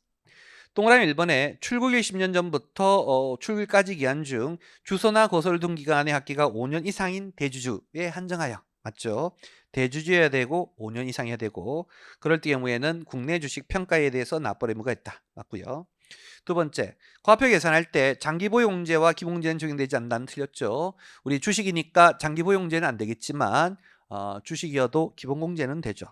동그라미 1번에 출국일 10년 전부터 출국일까지 기한 중 주소나 거소를 둔 기간의 학기가 5년 이상인 대주주에 한정하여, 맞죠? 대주주여야 되고 5년 이상이어야 되고 그럴 경우에는 국내 주식 평가에 대해서 납부 의무가 있다. 맞고요. 두 번째, 과표 계산할 때 장기 보유공제와 기본공제는 적용되지 않는다는 틀렸죠. 우리 주식이니까 장기 보유공제는 안 되겠지만 주식이어도 기본공제는 되죠.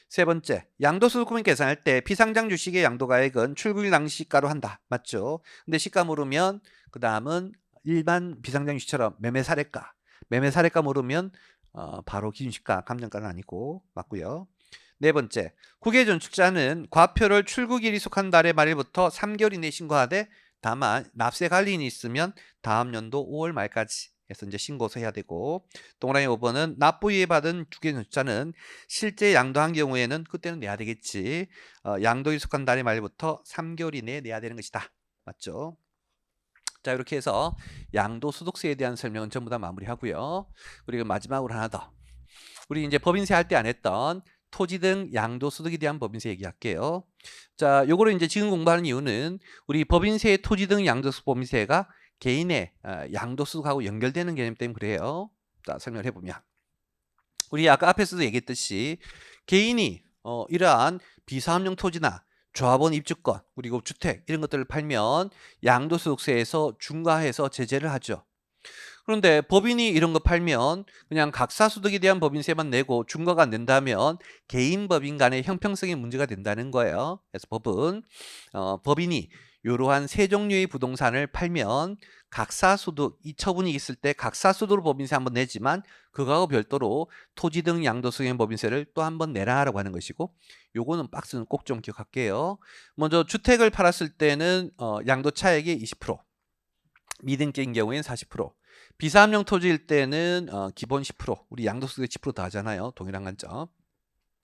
세 번째, 양도소득금액 계산할 때 비상장 주식의 양도가액은 출국일 당시 시가로 한다. 맞죠? 근데 시가 모르면 그 다음은 일반 비상장 주식처럼 매매 사례가 모르면 바로 기준시가, 감정가는 아니고 맞고요. 네 번째, 국외 전출자는 과표를 출국일이 속한 달의 말일부터 3개월 이내에 신고하되 다만 납세 관리인이 있으면 다음 연도 5월 말까지 그래서 이제 신고서 해야 되고, 동그라미 5번은 납부위에 받은 주택자는 실제 양도한 경우에는 그때는 내야 되겠지. 양도에 속한 달의 말부터 3개월 이내에 내야 되는 것이다. 맞죠? 자, 이렇게 해서 양도소득세에 대한 설명은 전부 다 마무리하고요. 그리고 마지막으로 하나 더. 우리 이제 법인세 할 때 안 했던 토지 등 양도소득에 대한 법인세 얘기할게요. 자, 요거를 이제 지금 공부하는 이유는 우리 법인세, 토지 등 양도소득 법인세가 개인의 양도소득하고 연결되는 개념 때문에 그래요. 자, 설명을 해보면 우리 아까 앞에서도 얘기했듯이 개인이 이러한 비사업용 토지나 조합원 입주권 그리고 주택 이런 것들을 팔면 양도소득세에서 중과해서 제재를 하죠. 그런데 법인이 이런 거 팔면 그냥 각사소득에 대한 법인세만 내고 중과가 안 된다면 개인 법인 간의 형평성에 문제가 된다는 거예요. 그래서 법인이 이러한 세 종류의 부동산을 팔면 각사소득 이 처분이 있을 때 각사소득으로 법인세 한번 내지만 그거하고 별도로 토지 등 양도소득 법인세를 또 한번 내라라고 하는 것이고, 요거는 박스는 꼭 좀 기억할게요. 먼저 주택을 팔았을 때는 양도 차액의 20%, 미등기인 경우에는 40%, 비사업용 토지일 때는 기본 10%, 우리 양도소득에 10% 더하잖아요. 동일한 관점.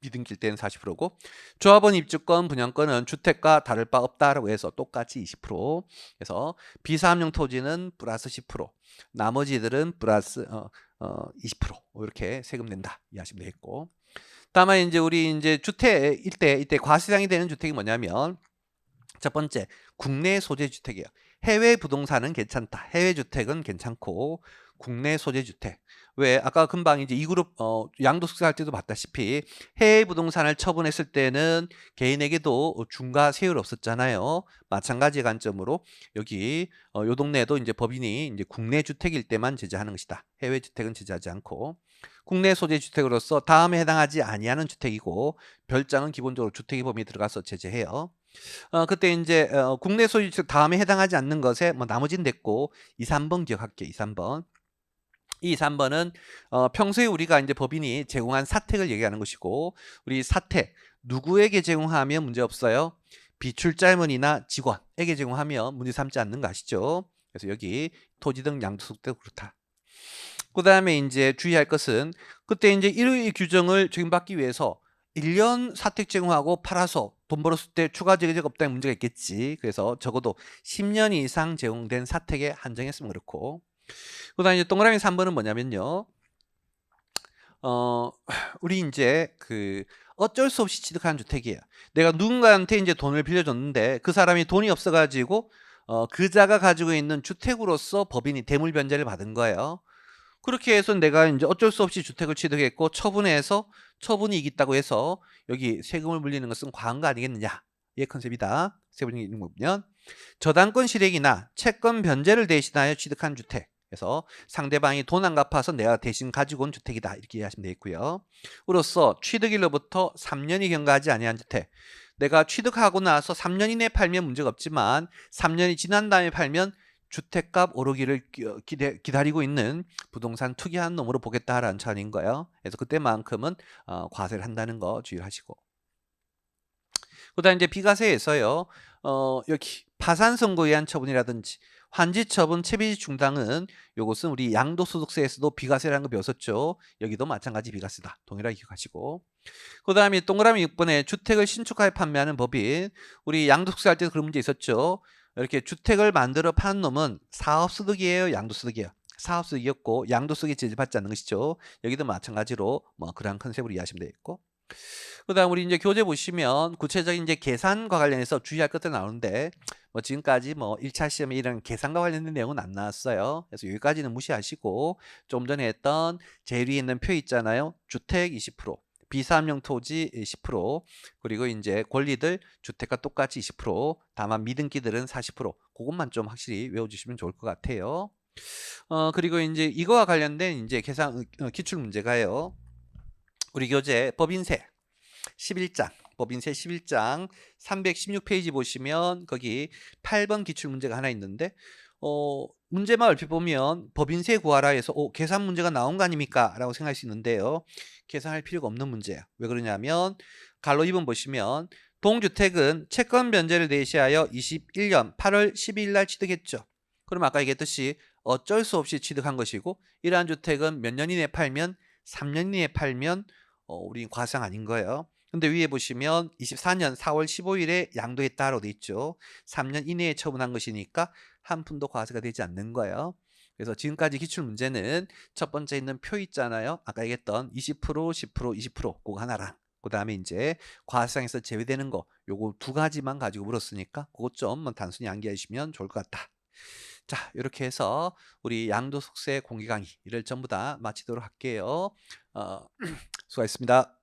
미등기일 때는 40%고 조합원 입주권, 분양권은 주택과 다를 바 없다라고 해서 똑같이 20%. 그래서 비사업용 토지는 플러스 10%, 나머지들은 플러스 20% 이렇게 세금 낸다 이해하시면 되겠고. 다만 이제 우리 이제 주택 이때 과세상이 되는 주택이 뭐냐면 첫 번째 국내 소재 주택이에요. 해외 부동산은 괜찮다. 해외 주택은 괜찮고 국내 소재 주택. 왜 아까 금방 이제 2그룹 양도소득세 할 때도 봤다시피 해외 부동산을 처분했을 때는 개인에게도 중과 세율 없었잖아요. 마찬가지 관점으로 여기 요 동네에도 이제 법인이 이제 국내 주택일 때만 제재하는 것이다. 해외 주택은 제재하지 않고 국내 소재 주택으로서 다음에 해당하지 아니하는 주택이고 별장은 기본적으로 주택의 범위에 들어가서 제재해요. 그때 이제 국내 소유 주택 다음에 해당하지 않는 것에 뭐 나머지는 됐고 2, 3번 기억할게요. 2, 3번. 이 3번은 평소에 우리가 이제 법인이 제공한 사택을 얘기하는 것이고 우리 사택 누구에게 제공하면 문제 없어요? 비출자문이나 직원에게 제공하면 문제 삼지 않는 거 아시죠? 그래서 여기 토지 등 양도소득도 그렇다. 그 다음에 이제 주의할 것은 그때 이제 이 규정을 적용받기 위해서 1년 사택 제공하고 팔아서 돈 벌었을 때 추가 제재가 없다는 문제가 있겠지. 그래서 적어도 10년 이상 제공된 사택에 한정했으면 그렇고. 그 다음에 이제 동그라미 3번은 뭐냐면요. 우리 이제 어쩔 수 없이 취득한 주택이에요. 내가 누군가한테 이제 돈을 빌려줬는데 그 사람이 돈이 없어가지고 그자가 가지고 있는 주택으로서 법인이 대물 변제를 받은 거예요. 그렇게 해서 내가 이제 어쩔 수 없이 주택을 취득했고 처분해서 처분이 이익있다고 해서 여기 세금을 물리는 것은 과한 거 아니겠느냐. 이게 컨셉이다. 세금이 있는 거 보면 저당권 실액이나 채권 변제를 대신하여 취득한 주택. 그래서 상대방이 돈 안 갚아서 내가 대신 가지고 온 주택이다. 이렇게 이해하시면 되겠고요. 으로써 취득일로부터 3년이 경과하지 아니한 주택. 내가 취득하고 나서 3년 이내에 팔면 문제가 없지만 3년이 지난 다음에 팔면 주택값 오르기를 기다리고 있는 부동산 투기한 놈으로 보겠다라는 차원인 거예요. 그래서 그때만큼은 과세를 한다는 거 주의하시고. 그다음 이제 비과세에서요. 여기 파산 선고에 의한 처분이라든지 환지 처분, 채비 중단은 요것은 우리 양도소득세에서도 비과세라는 거 배웠었죠. 여기도 마찬가지 비과세다. 동일하게 기억하시고. 그 다음에 동그라미 6번에 주택을 신축하여 판매하는 법인. 우리 양도소득세 할 때도 그런 문제 있었죠. 이렇게 주택을 만들어 파는 놈은 사업소득이에요, 양도소득이에요? 사업소득이었고 양도소득에 제재받지 않는 것이죠. 여기도 마찬가지로 뭐 그러한 컨셉으로 이해하시면 되겠고. 그다음 우리 이제 교재 보시면 구체적인 이제 계산과 관련해서 주의할 것들 나오는데 뭐 지금까지 뭐 1차 시험에 이런 계산과 관련된 내용은 안 나왔어요. 그래서 여기까지는 무시하시고 좀 전에 했던 제일 위에 있는 표 있잖아요. 주택 20%. 비사업용 토지 10%, 그리고 이제 권리들 주택과 똑같이 20%, 다만 미등기들은 40%. 그것만 좀 확실히 외워주시면 좋을 것 같아요. 그리고 이제 이거와 관련된 이제 계산 기출 문제가요. 우리 교재 법인세 11장, 법인세 11장 316페이지 보시면 거기 8번 기출 문제가 하나 있는데 문제만 얼핏 보면 법인세 구하라 해서 계산 문제가 나온 거 아닙니까? 라고 생각할 수 있는데요. 계산할 필요가 없는 문제예요. 왜 그러냐면 갈로 2번 보시면 동주택은 채권 변제를 대시하여 21년 8월 12일 날 취득했죠. 그럼 아까 얘기했듯이 어쩔 수 없이 취득한 것이고 이러한 주택은 몇 년 이내에 팔면 3년 이내에 팔면 우린 과세상 아닌 거예요. 근데 위에 보시면 24년 4월 15일에 양도했다라고 돼 있죠. 3년 이내에 처분한 것이니까 한 푼도 과세가 되지 않는 거예요. 그래서 지금까지 기출 문제는 첫 번째 있는 표 있잖아요. 아까 얘기했던 20%, 10%, 20% 그거 하나랑 그다음에 이제 과세상에서 제외되는 거 요거 두 가지만 가지고 물었으니까 그것 좀 단순히 암기해 주시면 좋을 것 같다. 자, 이렇게 해서 우리 양도소득세 공개 강의를 전부 다 마치도록 할게요. 수고하셨습니다.